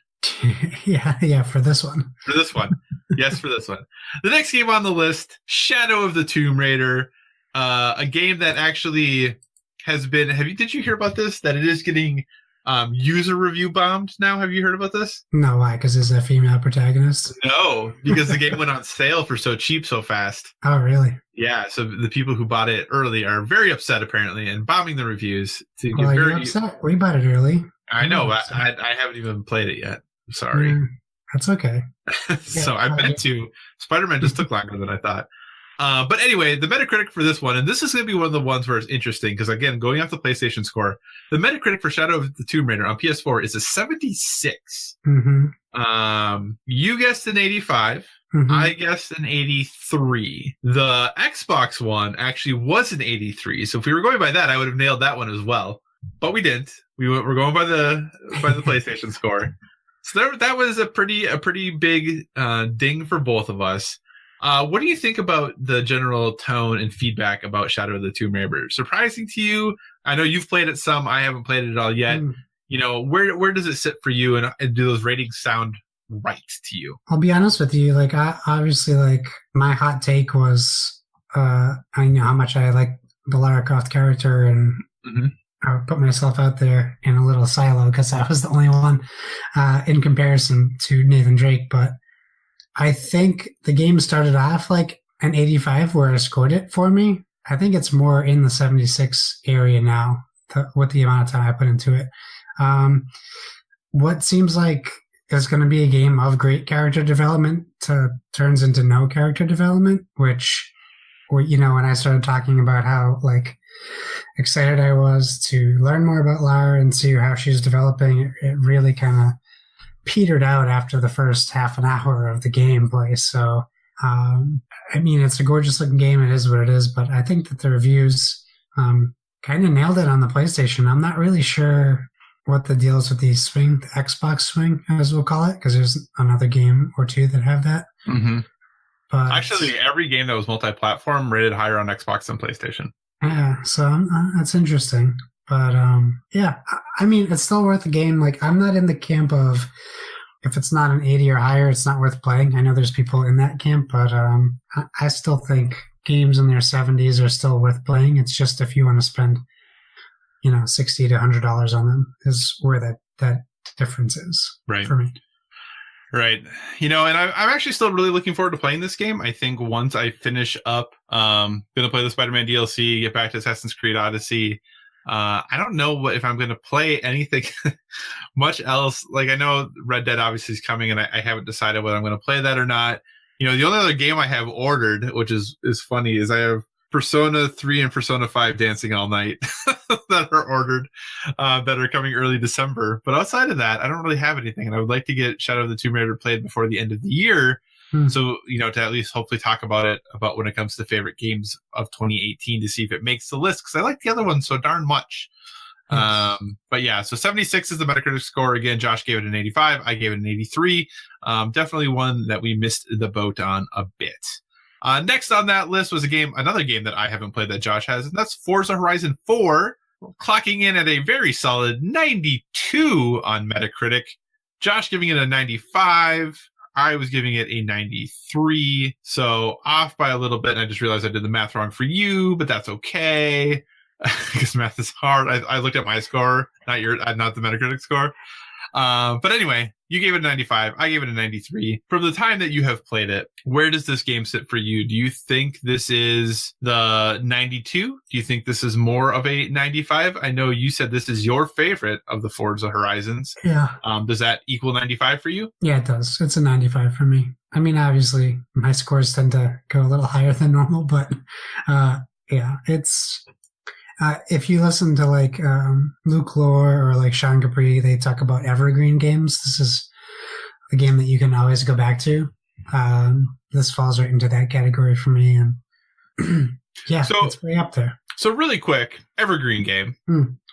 Yeah, for this one. For this one. Yes, for this one. The next game on the list, Shadow of the Tomb Raider, a game that actually has been... Did you hear about this? That it is getting user review bombed now? Have you heard about this? No, why? Because it's a female protagonist? No, because the game went on sale for so cheap so fast. Oh, really? Yeah, so the people who bought it early are very upset, apparently, and bombing the reviews. You're upset? We bought it early. I know, but I haven't even played it yet. Sorry. That's okay. So I meant to. Spider-Man just took longer than I thought. But anyway, the Metacritic for this one, and this is going to be one of the ones where it's interesting, because again, going off the PlayStation score, the Metacritic for Shadow of the Tomb Raider on PS4 is a 76. You guessed an 85. I guessed an 83. The Xbox one actually was an 83. So if we were going by that, I would have nailed that one as well. But we didn't. We're going by the PlayStation score. So that was a pretty big ding for both of us. What do you think about the general tone and feedback about Shadow of the Tomb Raider? Surprising to you? I know you've played it some. I haven't played it all yet. Where does it sit for you, and do those ratings sound right to you? I'll be honest with you. Obviously, my hot take was I know how much I like the Lara Croft character, and I would put myself out there in a little silo because I was the only one in comparison to Nathan Drake. But I think the game started off like an 85 where I scored it for me. I think it's more in the 76 area now with the amount of time I put into it. What seems like is going to be a game of great character development turns into no character development, which, when I started talking about how excited I was to learn more about Lara and see how she's developing, it really kind of petered out after the first half an hour of the gameplay. So, it's a gorgeous looking game. It is what it is, but I think that the reviews kind of nailed it on the PlayStation. I'm not really sure what the deal is with the Swing, the Xbox Swing, as we'll call it, because there's another game or two that have that. But actually, every game that was multi-platform rated higher on Xbox than PlayStation. Yeah, so that's interesting. But it's still worth the game. I'm not in the camp of if it's not an 80 or higher, it's not worth playing. I know there's people in that camp, but I still think games in their 70s are still worth playing. It's just if you want to spend, $60 to $100 on them is where that difference is for me. Right. And I'm actually still really looking forward to playing this game. I think once I finish up, going to play the Spider-Man DLC, get back to Assassin's Creed Odyssey. I don't know if I'm going to play anything much else. Like, I know Red Dead obviously is coming, and I haven't decided whether I'm going to play that or not. The only other game I have ordered, which is funny, is I have Persona 3 and Persona 5 Dancing All Night that are ordered, that are coming early December. But outside of that, I don't really have anything. And I would like to get Shadow of the Tomb Raider played before the end of the year. So, to at least hopefully talk about when it comes to favorite games of 2018 to see if it makes the list. Because I like the other one so darn much. Yes. But yeah, so 76 is the Metacritic score. Again, Josh gave it an 85. I gave it an 83. Definitely one that we missed the boat on a bit. Next on that list was another game that I haven't played that Josh has, and that's Forza Horizon 4, clocking in at a very solid 92 on Metacritic. Josh giving it a 95. I was giving it a 93. So off by a little bit, and I just realized I did the math wrong for you, but that's okay. Because math is hard. I looked at my score, not the Metacritic score. But anyway, you gave it a 95. I gave it a 93. From the time that you have played it, where does this game sit for you? Do you think this is the 92? Do you think this is more of a 95? I know you said this is your favorite of the Forza Horizons. Yeah. Does that equal 95 for you? Yeah, it does. It's a 95 for me. I mean, obviously, my scores tend to go a little higher than normal, but yeah, it's... if you listen to Lohr or Sean Capri, they talk about evergreen games. This is the game that you can always go back to. This falls right into that category for me, and yeah, it's way up there. So really quick, evergreen game.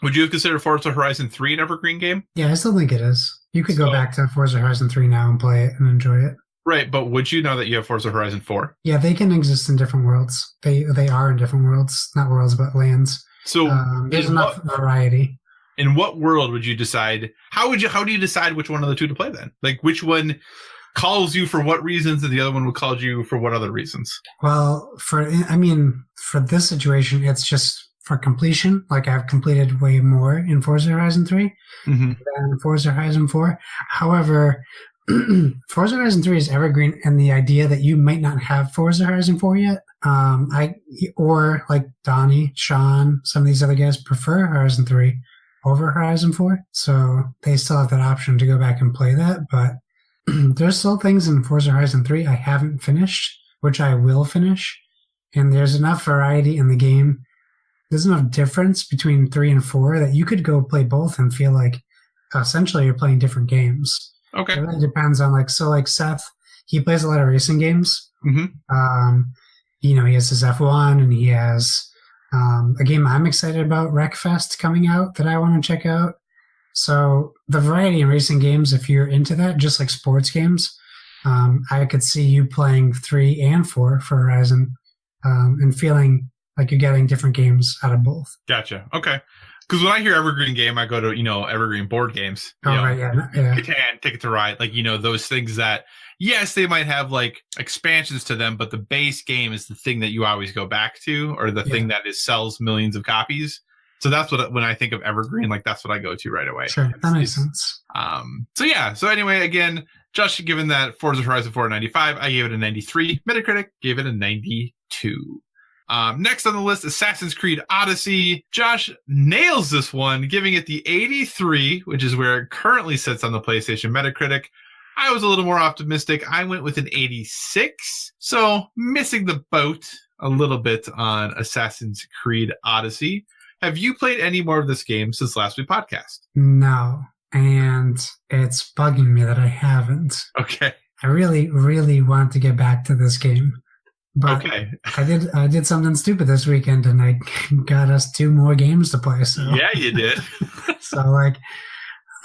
Would you have considered Forza Horizon 3 an evergreen game? Yeah, I still think it is. You could go back to Forza Horizon 3 now and play it and enjoy it. Right, but would you, now that you have Forza Horizon 4? Yeah, they can exist in different worlds. They are in different worlds, not worlds, but lands. So there's enough variety. In what world would you decide? How do you decide which one of the two to play then? Like, which one calls you for what reasons, and the other one would call you for what other reasons? Well, for this situation, it's just for completion. Like, I've completed way more in Forza Horizon 3 than Forza Horizon 4. However, Forza Horizon 3 is evergreen, and the idea that you might not have Forza Horizon 4 yet. Or like Donnie, Sean, some of these other guys prefer Horizon 3 over Horizon 4. So they still have that option to go back and play that. But there's still things in Forza Horizon 3 I haven't finished, which I will finish. And there's enough variety in the game. There's enough difference between 3 and 4 that you could go play both and feel like essentially you're playing different games. Okay. It really depends on Seth, he plays a lot of racing games. He has his F1, and he has a game I'm excited about, Wreckfest, coming out that I want to check out. So the variety in racing games, if you're into that, just like sports games, I could see you playing 3 and 4 for Horizon and feeling like you're getting different games out of both. Gotcha. Okay. Because when I hear evergreen game, I go to, evergreen board games. Right, yeah. Catan, Ticket to Ride, those things that, yes, they might have expansions to them, but the base game is the thing that you always go back to, or the thing that sells millions of copies. So that's when I think of evergreen, that's what I go to right away. Sure, that makes sense. So anyway, again, Josh given that Forza Horizon 4 a 95, I gave it a 93. Metacritic gave it a 92. Next on the list, Assassin's Creed Odyssey. Josh nails this one, giving it the 83, which is where it currently sits on the PlayStation Metacritic. I was a little more optimistic. I went with an 86. So missing the boat a little bit on Assassin's Creed Odyssey. Have you played any more of this game since last week's podcast? No. And it's bugging me that I haven't. Okay. I really, really want to get back to this game. But okay. I did something stupid this weekend, and I got us 2 more games to play. So yeah, you did. So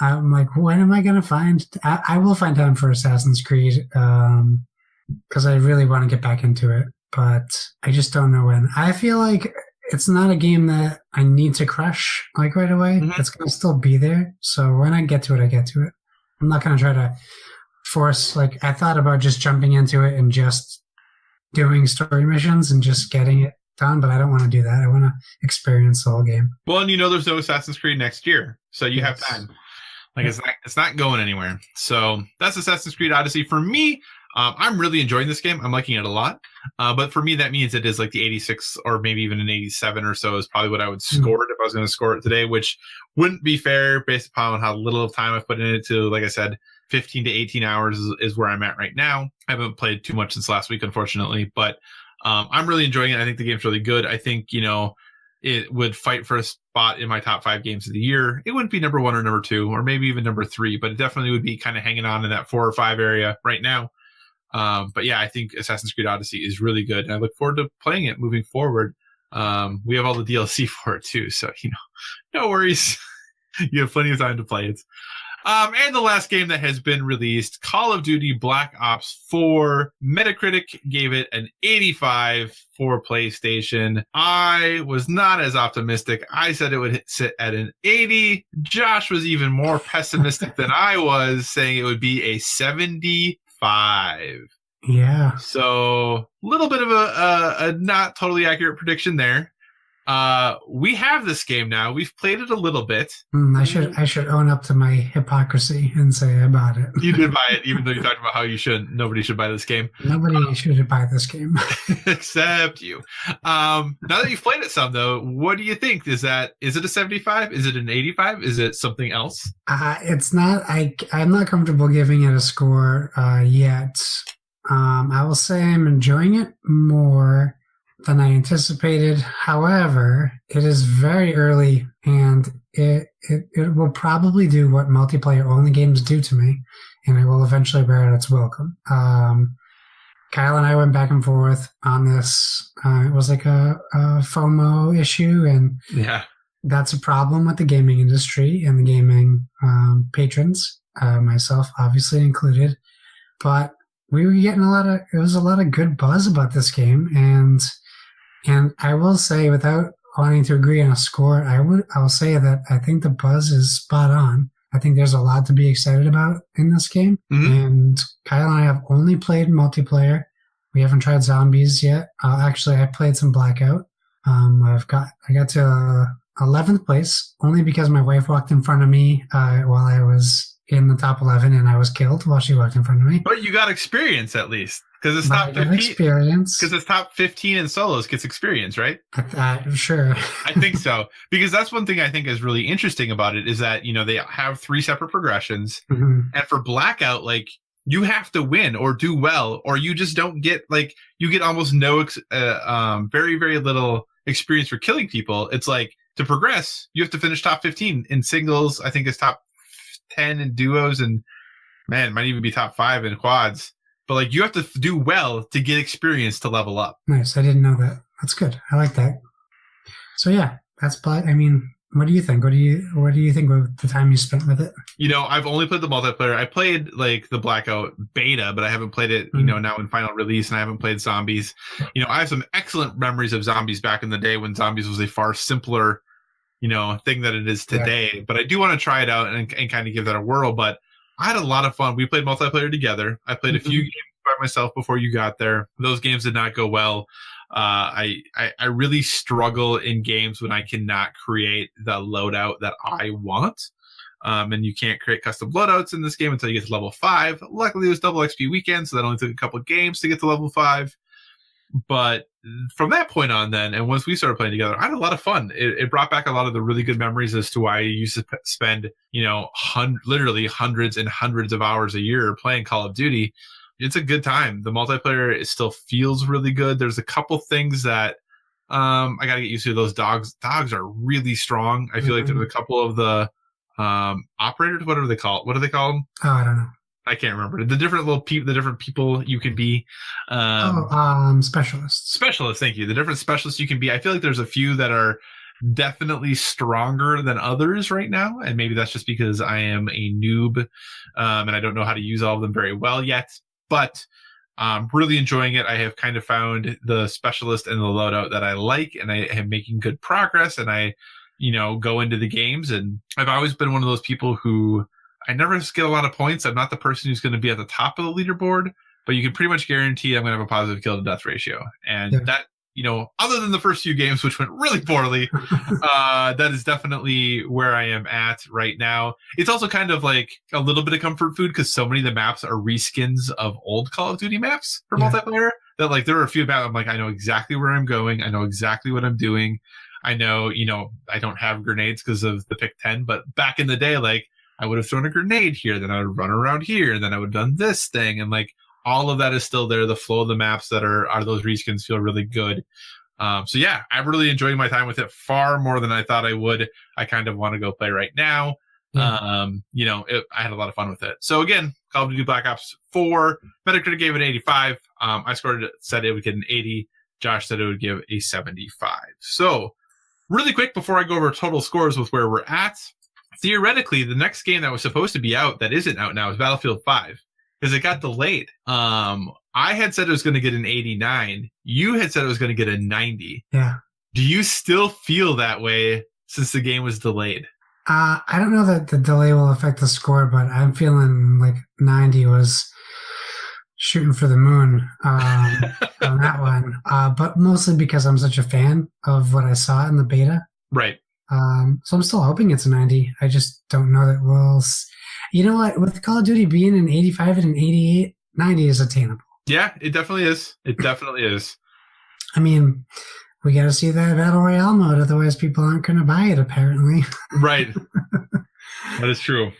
I'm like, when am I going to find? I will find time for Assassin's Creed because I really want to get back into it, but I just don't know when. I feel like it's not a game that I need to crush right away. Mm-hmm. It's going to still be there. So when I get to it, I get to it. I'm not going to try to force, like, I thought about just jumping into it and just doing story missions and just getting it done, but I don't want to do that. I want to experience the whole game. Well, and there's no Assassin's Creed next year, so you have time. Like, it's not going anywhere. So that's Assassin's Creed Odyssey. For me, I'm really enjoying this game. I'm liking it a lot. But for me, that means it is like the 86 or maybe even an 87 or so is probably what I would score it if I was going to score it today, which wouldn't be fair based upon how little time I've put in it to, like I said, 15 to 18 hours is where I'm at right now. I haven't played too much since last week, unfortunately, but I'm really enjoying it. I think the game's really good. I think, it would fight for a spot in my top 5 games of the year. It wouldn't be number 1 or number 2 or maybe even number 3, but it definitely would be kind of hanging on in that 4 or 5 area right now. But yeah, I think Assassin's Creed Odyssey is really good, and I look forward to playing it moving forward. We have all the DLC for it too, so no worries. You have plenty of time to play it. And the last game that has been released, Call of Duty Black Ops 4. Metacritic gave it an 85 for PlayStation. I was not as optimistic. I said it would sit at an 80. Josh was even more pessimistic than I was, saying it would be a 75. Yeah. So a little bit of a not totally accurate prediction there. We have this game now. We've played it a little bit. I should own up to my hypocrisy and say I bought it. You did buy it, even though you talked about how nobody should buy this game. Nobody should buy this game. Except you. Now that you've played it some, though, what do you think? Is it a 75? Is it an 85? Is it something else? It's not. I'm not comfortable giving it a score yet. I will say I'm enjoying it more than I anticipated. However, it is very early, and it will probably do what multiplayer only games do to me, and it will eventually bear out its welcome. Kyle and I went back and forth on this. It was like a FOMO issue, and yeah, that's a problem with the gaming industry and the gaming patrons, myself obviously included. But we were getting it was a lot of good buzz about this game, and I will say, without wanting to agree on a score, I'll say that I think the buzz is spot on. I think there's a lot to be excited about in this game. Mm-hmm. And Kyle and I have only played multiplayer. We haven't tried zombies yet. Actually, I played some Blackout. I got to 11th place only because my wife walked in front of me while I was in the top 11, and I was killed while she walked in front of me. But you got experience at least, because it's top 15. Experience. Because it's top 15 in solos gets experience, right? Sure. I think so, because that's one thing I think is really interesting about it is that they have 3 separate progressions, mm-hmm. and for Blackout, like, you have to win or do well, or you just don't get, like, you get almost no very, very little experience for killing people. It's like, to progress, you have to finish top 15 in singles. I think it's top 10 in duos, and man, it might even be top 5 in quads. But like, you have to do well to get experience to level up. Nice. I didn't know that. That's good. I like that. So yeah, that's. I mean, what do you think? What do you think of the time you spent with it? I've only played the multiplayer. I played like the Blackout beta, but I haven't played it. Mm-hmm. Now in final release, and I haven't played zombies. I have some excellent memories of zombies back in the day when zombies was a far simpler thing that it is today. Yeah. But I do want to try it out and kind of give that a whirl. But I had a lot of fun. We played multiplayer together. I played mm-hmm. a few games by myself before you got there. Those games did not go well. I really struggle in games when I cannot create the loadout that I want. And you can't create custom loadouts in this game until you get to level 5. Luckily, it was double XP weekend, so that only took a couple of games to get to level 5. But from that point on then, and once we started playing together, I had a lot of fun. It brought back a lot of the really good memories as to why I used to spend, literally hundreds and hundreds of hours a year playing Call of Duty. It's a good time. The multiplayer, still feels really good. There's a couple things that I got to get used to. Those dogs are really strong. I feel like there's a couple of the operators. What do they call them? Oh, I don't know. I can't remember the different the different people you can be. Specialists. Specialists, thank you. The different specialists you can be. I feel like there's a few that are definitely stronger than others right now, and maybe that's just because I am a noob and I don't know how to use all of them very well yet. But I'm really enjoying it. I have kind of found the specialist and the loadout that I like, and I am making good progress. And I, go into the games, and I've always been one of those people who I never get a lot of points. I'm not the person who's going to be at the top of the leaderboard, but you can pretty much guarantee I'm going to have a positive kill to death ratio. And that, other than the first few games, which went really poorly, that is definitely where I am at right now. It's also kind of like a little bit of comfort food because so many of the maps are reskins of old Call of Duty maps for multiplayer that like there are a few maps I'm like, I know exactly where I'm going. I know exactly what I'm doing. I know, I don't have grenades because of the pick 10, but back in the day, like I would have thrown a grenade here, then I would run around here, and then I would have done this thing. And like, all of that is still there. The flow of the maps that are those reskins feel really good. So yeah, I'm really enjoying my time with it far more than I thought I would. I kind of want to go play right now. I had a lot of fun with it. So again, Call of Duty Black Ops 4, Metacritic gave it an 85. I said it would get an 80. Josh said it would give a 75. So really quick before I go over total scores with where we're at, theoretically, the next game that was supposed to be out that isn't out now is Battlefield 5. Because it got delayed. I had said it was going to get an 89. You had said it was going to get a 90. Yeah. Do you still feel that way since the game was delayed? I don't know that the delay will affect the score, but I'm feeling like 90 was shooting for the moon on that one. But mostly because I'm such a fan of what I saw in the beta. Right. So I'm still hoping it's a 90. I just don't know that we'll... You know what? With Call of Duty being an 85 and an 88, 90 is attainable. Yeah, it definitely is. It definitely is. I mean, we got to see that Battle Royale mode. Otherwise, people aren't going to buy it, apparently. Right. That is true.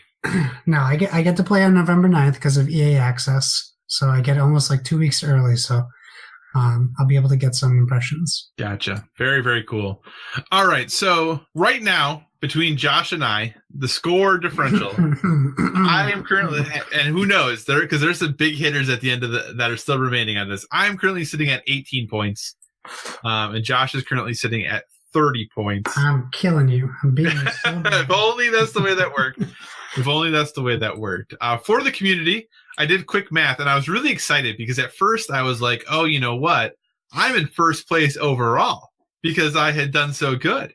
No, I get to play on November 9th because of EA Access. So I get almost like 2 weeks early. So I'll be able to get some impressions. Gotcha. Very, very cool. All right. So right now, between Josh and I, the score differential, I am currently, and who knows, because there's some big hitters at the end of that are still remaining on this. I am currently sitting at 18 points, and Josh is currently sitting at 30 points. I'm killing you. I'm beating you so bad. If only that's the way that worked. If only that's the way that worked. For the community, I did quick math, and I was really excited because at first I was like, oh, you know what? I'm in first place overall because I had done so good.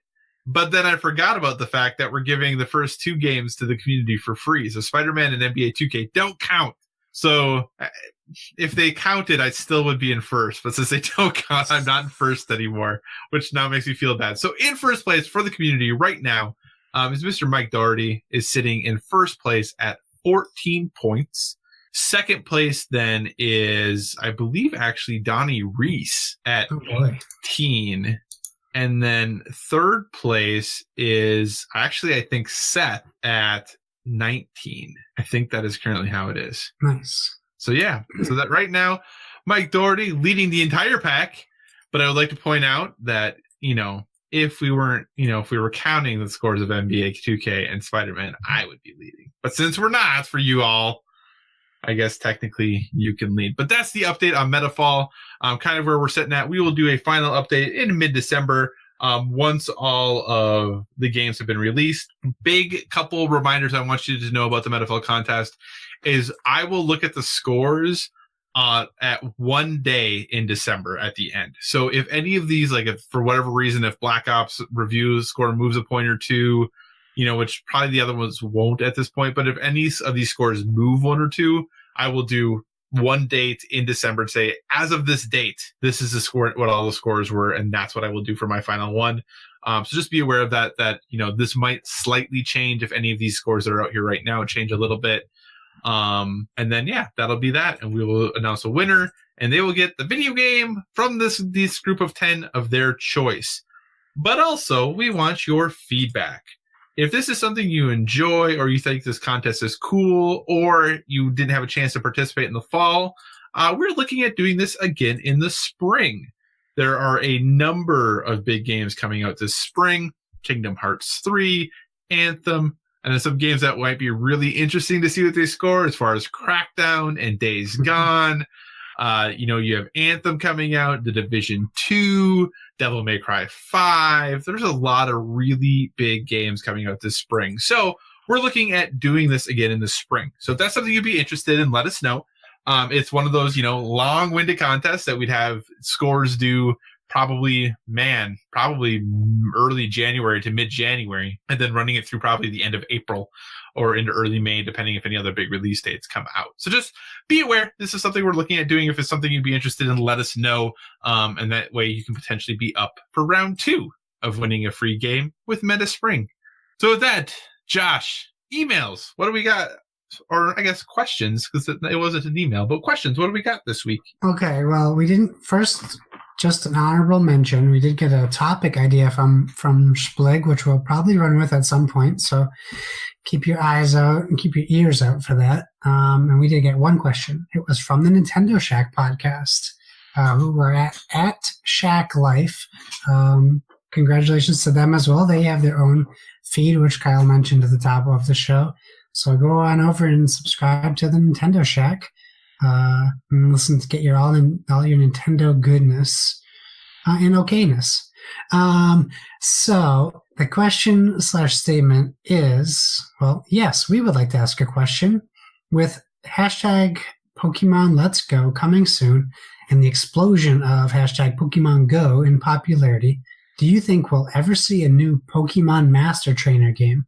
But then I forgot about the fact that we're giving the first 2 games to the community for free. So Spider-Man and NBA 2K don't count. So if they counted, I still would be in first. But since they don't count, I'm not in first anymore, which now makes me feel bad. So in first place for the community right now is Mr. Mike Doherty is sitting in first place at 14 points. Second place then is, I believe, actually Donnie Reece at 18. And then third place is actually, I think, Seth at 19. I think that is currently how it is. Nice. So, yeah. So that right now, Mike Doherty leading the entire pack. But I would like to point out that, if we were counting the scores of NBA 2K and Spider-Man, I would be leading. But since we're not, for you all, I guess technically you can lead. But that's the update on MetaFall, kind of where we're sitting at. We will do a final update in mid-December once all of the games have been released. Big couple reminders I want you to know about the MetaFall contest is I will look at the scores at one day in December at the end. So if any of these, like if for whatever reason, if Black Ops review score moves a point or two, which probably the other ones won't at this point. But if any of these scores move 1 or 2, I will do one date in December and say, as of this date, this is the score, what all the scores were. And that's what I will do for my final one. So just be aware of that, this might slightly change if any of these scores that are out here right now change a little bit. And then, that'll be that. And we will announce a winner and they will get the video game from this group of 10 of their choice. But also we want your feedback. If this is something you enjoy or you think this contest is cool or you didn't have a chance to participate in the fall, we're looking at doing this again in the spring. There are a number of big games coming out this spring. Kingdom Hearts 3, Anthem, and then some games that might be really interesting to see what they score as far as Crackdown and Days Gone. You have Anthem coming out, The Division 2, Devil May Cry 5. There's a lot of really big games coming out this spring. So we're looking at doing this again in the spring. So if that's something you'd be interested in, let us know. It's one of those, long-winded contests that we'd have scores due probably early January to mid-January, and then running it through probably the end of April or into early May, depending if any other big release dates come out. So just be aware, this is something we're looking at doing. If it's something you'd be interested in, let us know. And that way you can potentially be up for round 2 of winning a free game with Meta Spring. So with that, Josh, emails. What do we got? Or I guess questions, because it wasn't an email, but questions. What do we got this week? Okay, well, we didn't first. Just an honorable mention. We did get a topic idea from Splig, which we'll probably run with at some point. So keep your eyes out and keep your ears out for that. And we did get one question. It was from the Nintendo Shack podcast, who were at Shack Life. Congratulations to them as well. They have their own feed, which Kyle mentioned at the top of the show. So go on over and subscribe to the Nintendo Shack and listen to get all your Nintendo goodness and okayness. So the question / statement is, well, yes, we would like to ask a question. With hashtag Pokemon Let's Go coming soon and the explosion of hashtag Pokemon Go in popularity, do you think we'll ever see a new Pokemon Master Trainer game?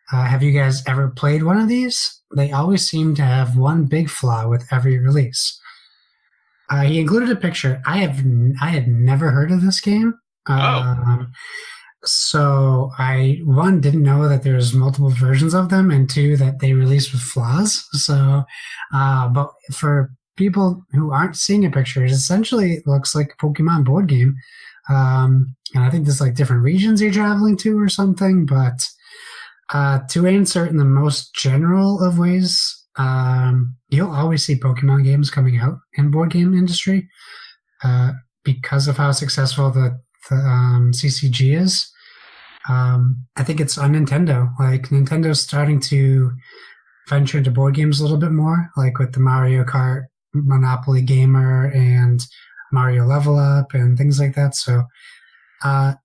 Have you guys ever played one of these? They always seem to have one big flaw with every release. He included a picture. I had never heard of this game. So I, one, didn't know that there's multiple versions of them, and two, that they released with flaws. So, but for people who aren't seeing a picture, it essentially looks like a Pokemon board game. And I think there's like different regions you're traveling to or something, but to answer it in the most general of ways, you'll always see Pokemon games coming out in board game industry because of how successful the CCG is. I think it's on Nintendo. Like, Nintendo's starting to venture into board games a little bit more, like with the Mario Kart Monopoly Gamer and Mario Level Up and things like that. So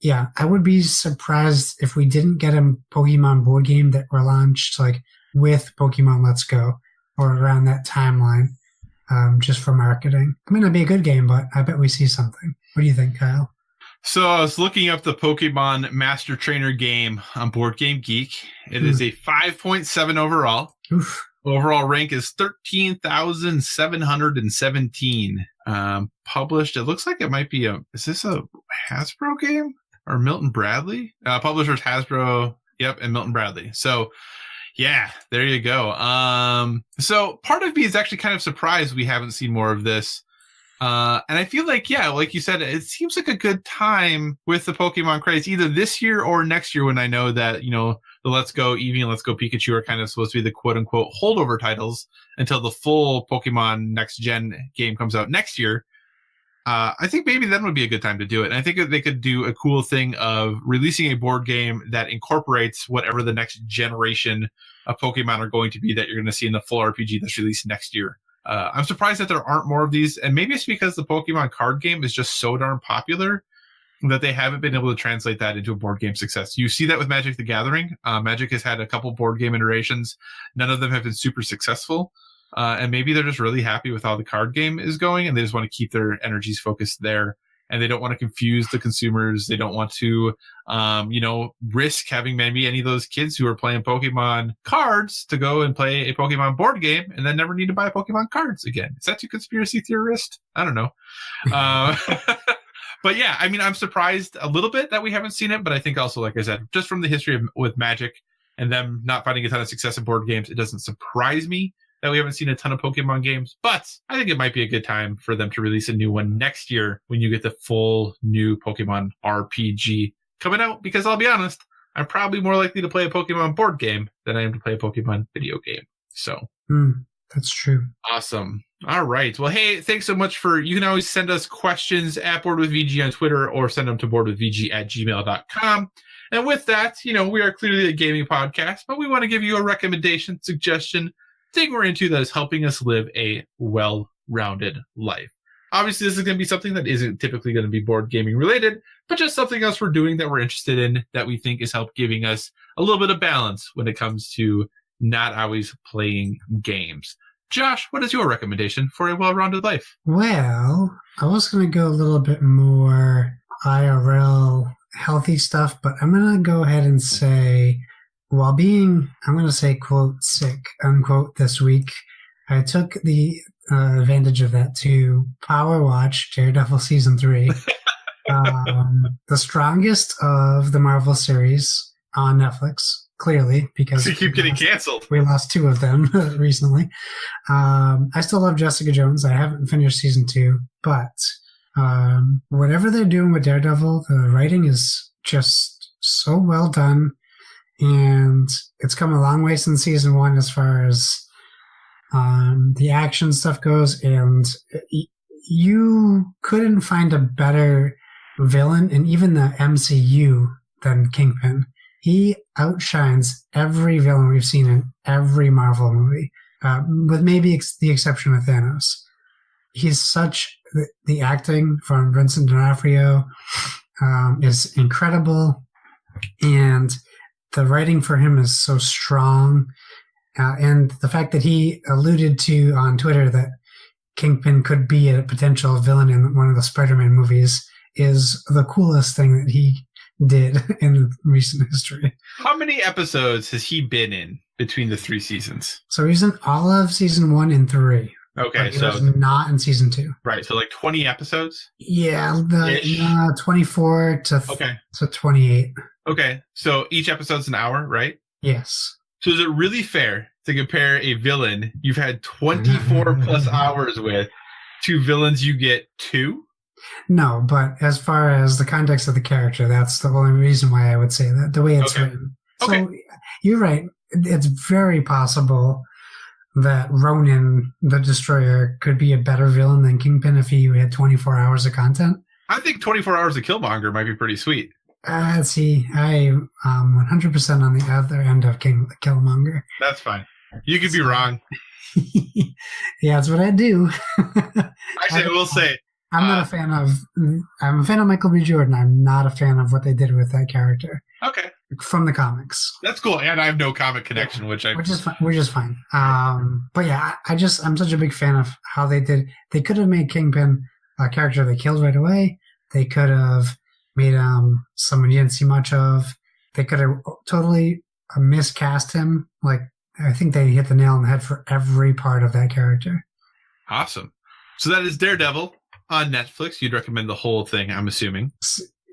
yeah, I would be surprised if we didn't get a Pokemon board game that were launched like with Pokemon Let's Go or around that timeline, just for marketing. It may not be a good game, but I bet we see something. What do you think, Kyle? So I was looking up the Pokemon Master Trainer game on Board Game Geek. It is a 5.7 overall. Oof. Overall rank is 13,717. Published, it looks like it might be is this a Hasbro game or Milton Bradley? Publishers Hasbro, yep, and Milton Bradley. So yeah, there you go. So part of me is actually kind of surprised we haven't seen more of this. And I feel like, yeah, like you said, it seems like a good time with the Pokemon craze, either this year or next year, when I know that, you know, the Let's Go Eevee and Let's Go Pikachu are kind of supposed to be the quote unquote holdover titles until the full Pokemon next gen game comes out next year. I think maybe then would be a good time to do it. And I think that they could do a cool thing of releasing a board game that incorporates whatever the next generation of Pokemon are going to be that you're going to see in the full RPG that's released next year. I'm surprised that there aren't more of these, and maybe it's because the Pokemon card game is just so darn popular that they haven't been able to translate that into a board game success. You see that with Magic the Gathering. Magic has had a couple board game iterations. None of them have been super successful, and maybe they're just really happy with how the card game is going, and they just want to keep their energies focused there. And they don't want to confuse the consumers. They don't want to, risk having maybe any of those kids who are playing Pokemon cards to go and play a Pokemon board game and then never need to buy Pokemon cards again. Is that too conspiracy theorist? I don't know. But yeah, I mean, I'm surprised a little bit that we haven't seen it. But I think also, like I said, just from the history with Magic and them not finding a ton of success in board games, it doesn't surprise me that we haven't seen a ton of Pokemon games, but I think it might be a good time for them to release a new one next year when you get the full new Pokemon RPG coming out, because I'll be honest, I'm probably more likely to play a Pokemon board game than I am to play a Pokemon video game. So that's true. Awesome. All right. Well, hey, thanks so much you can always send us questions at BoardWithVG on Twitter or send them to boardwithvg@gmail.com. And with that, we are clearly a gaming podcast, but we want to give you a recommendation, suggestion, thing we're into that is helping us live a well-rounded life. Obviously, this is going to be something that isn't typically going to be board gaming related, but just something else we're doing that we're interested in that we think is giving us a little bit of balance when it comes to not always playing games. Josh, what is your recommendation for a well-rounded life? Well, I was going to go a little bit more IRL healthy stuff, but I'm going to go ahead and say, while being, I'm going to say, quote, sick, unquote, this week, I took the advantage of that to power watch Daredevil Season 3, the strongest of the Marvel series on Netflix, clearly, because you keep getting canceled. We lost 2 of them recently. I still love Jessica Jones. I haven't finished Season 2, but whatever they're doing with Daredevil, the writing is just so well done, and it's come a long way since Season 1 as far as the action stuff goes, and you couldn't find a better villain in even the MCU than Kingpin. He outshines every villain we've seen in every Marvel movie, with maybe the exception of Thanos. He's such... The acting from Vincent D'Onofrio is incredible, and the writing for him is so strong. And the fact that he alluded to on Twitter that Kingpin could be a potential villain in one of the Spider-Man movies is the coolest thing that he did in recent history. How many episodes has he been in between the 3 seasons? So he's in all of Season 1 and 3. Okay, he was not in Season 2. Right, so like 20 episodes? Yeah, 24 to 28. Okay, so each episode's an hour, right? Yes. So is it really fair to compare a villain you've had 24 plus hours with to villains you get 2? No, but as far as the context of the character, that's the only reason why I would say that, the way it's written. So you're right. It's very possible that Ronan, the Destroyer, could be a better villain than Kingpin if he had 24 hours of content. I think 24 hours of Killmonger might be pretty sweet. See, I'm 100% on the other end of Killmonger. That's fine. You could be wrong. Yeah, that's what I do. Actually, I will say, I'm not a fan of... I'm a fan of Michael B. Jordan. I'm not a fan of what they did with that character. Okay. From the comics. That's cool. And I have no comic connection, which is fine. But yeah, I'm such a big fan of how they did. They could have made Kingpin a character they killed right away. They could have made someone you didn't see much of. They could have totally miscast him. Like, I think they hit the nail on the head for every part of that character. Awesome. So that is Daredevil on Netflix. You'd recommend the whole thing, I'm assuming.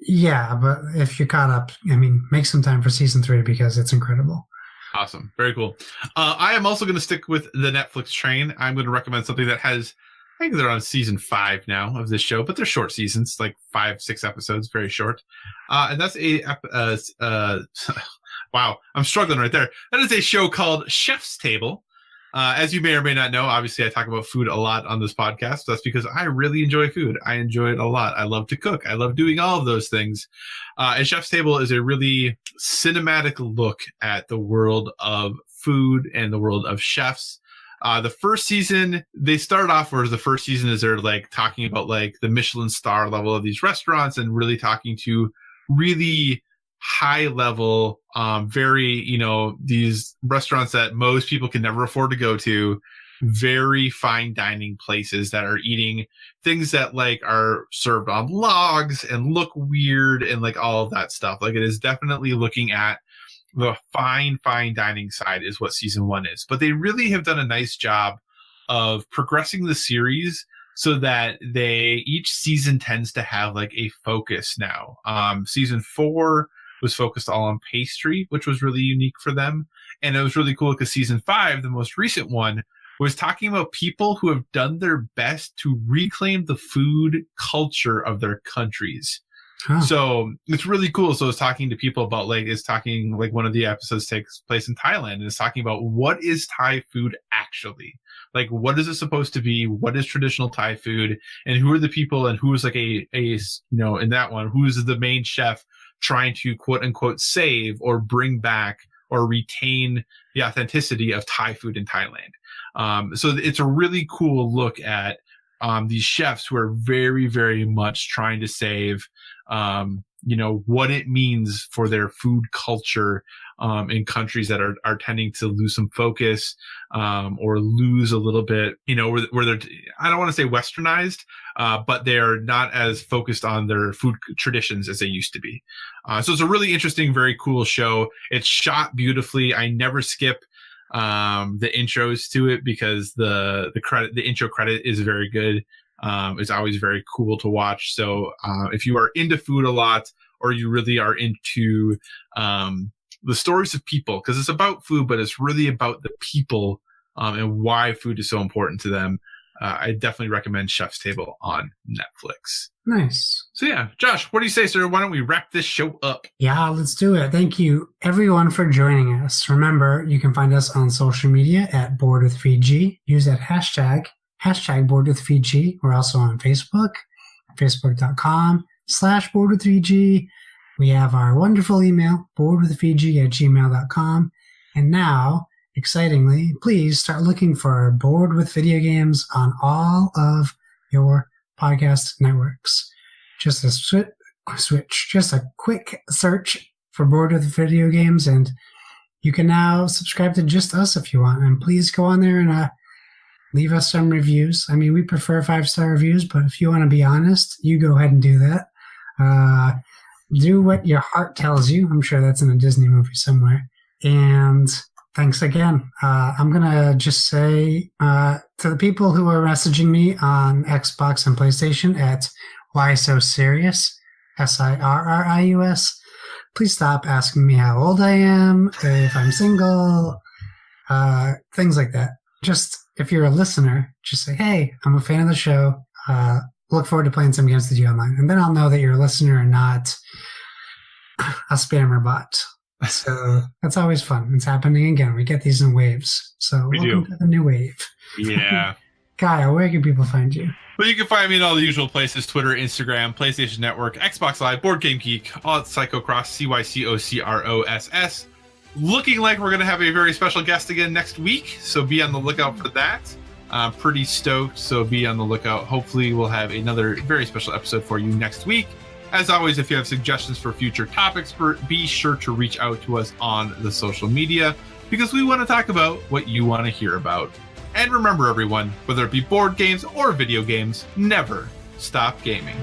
Yeah, but if you're caught up, I mean, make some time for Season 3 because it's incredible. Awesome. Very cool. I am also going to stick with the Netflix train. I'm going to recommend something that has, I think they're on Season 5 now of this show, but they're short seasons, like 5-6 episodes, very short. And that's wow, I'm struggling right there. That is a show called Chef's Table. As you may or may not know, obviously I talk about food a lot on this podcast. That's because I really enjoy food. I enjoy it a lot. I love to cook. I love doing all of those things. And Chef's Table is a really cinematic look at the world of food and the world of chefs. The first season, they start off where the first season is they're like talking about like the Michelin star level of these restaurants and really talking to really high level, very, these restaurants that most people can never afford to go to, very fine dining places that are eating things that like are served on logs and look weird and like all of that stuff. Like it is definitely looking at the fine dining side is what season 1 is. But they really have done a nice job of progressing the series so that each season tends to have like a focus now. Season 4 was focused all on pastry, which was really unique for them. And it was really cool because season 5, the most recent one, was talking about people who have done their best to reclaim the food culture of their countries. Huh. So it's really cool. So it's talking to people about one of the episodes takes place in Thailand and it's talking about what is Thai food actually? Like, what is it supposed to be? What is traditional Thai food? And who are the people and who is like in that one, who is the main chef trying to quote unquote save or bring back or retain the authenticity of Thai food in Thailand. So it's a really cool look at these chefs who are very, very much trying to save what it means for their food culture in countries that are tending to lose some focus or lose a little bit, where they're, I don't want to say westernized, but they're not as focused on their food traditions as they used to be. So it's a really interesting, very cool show. It's shot beautifully. I never skip the intros to it because the intro credit is very good. It's always very cool to watch. So if you are into food a lot, or you really are into the stories of people, because it's about food, but it's really about the people and why food is so important to them, I definitely recommend Chef's Table on Netflix. Nice. So yeah, Josh, what do you say, sir? Why don't we wrap this show up? Yeah, let's do it. Thank you, everyone, for joining us. Remember, you can find us on social media at BoardWithVG. Use that hashtag BoardWithVG. We're also on Facebook, facebook.com/BoardWithVG. We have our wonderful email, boardwithvg@gmail.com. And now, excitingly, please start looking for Board with Video Games on all of your podcast networks. Just a just a quick search for Board with Video Games, and you can now subscribe to just us if you want. And please go on there and leave us some reviews. I mean, we prefer 5-star reviews, but if you want to be honest, you go ahead and do that. Do what your heart tells you. I'm sure that's in a Disney movie somewhere. And thanks again. I'm going to just say to the people who are messaging me on Xbox and PlayStation at Why So Serious, SIRRIUS, please stop asking me how old I am, if I'm single, things like that. Just, if you're a listener, just say, hey, I'm a fan of the show. Look forward to playing some games with you online. And then I'll know that you're a listener and not a spammer bot. So that's always fun. It's happening again. We get these in waves. So welcome to the new wave. Yeah. Kyle, where can people find you? Well, you can find me in all the usual places: Twitter, Instagram, PlayStation Network, Xbox Live, Board Game Geek, all at Psychocross, CYCOCROSS. Looking like we're going to have a very special guest again next week, so be on the lookout for that. Pretty stoked, so be on the lookout. Hopefully we'll have another very special episode for you next week. As always, if you have suggestions for future topics, be sure to reach out to us on the social media, because we want to talk about what you want to hear about. And remember, everyone, whether it be board games or video games, never stop gaming.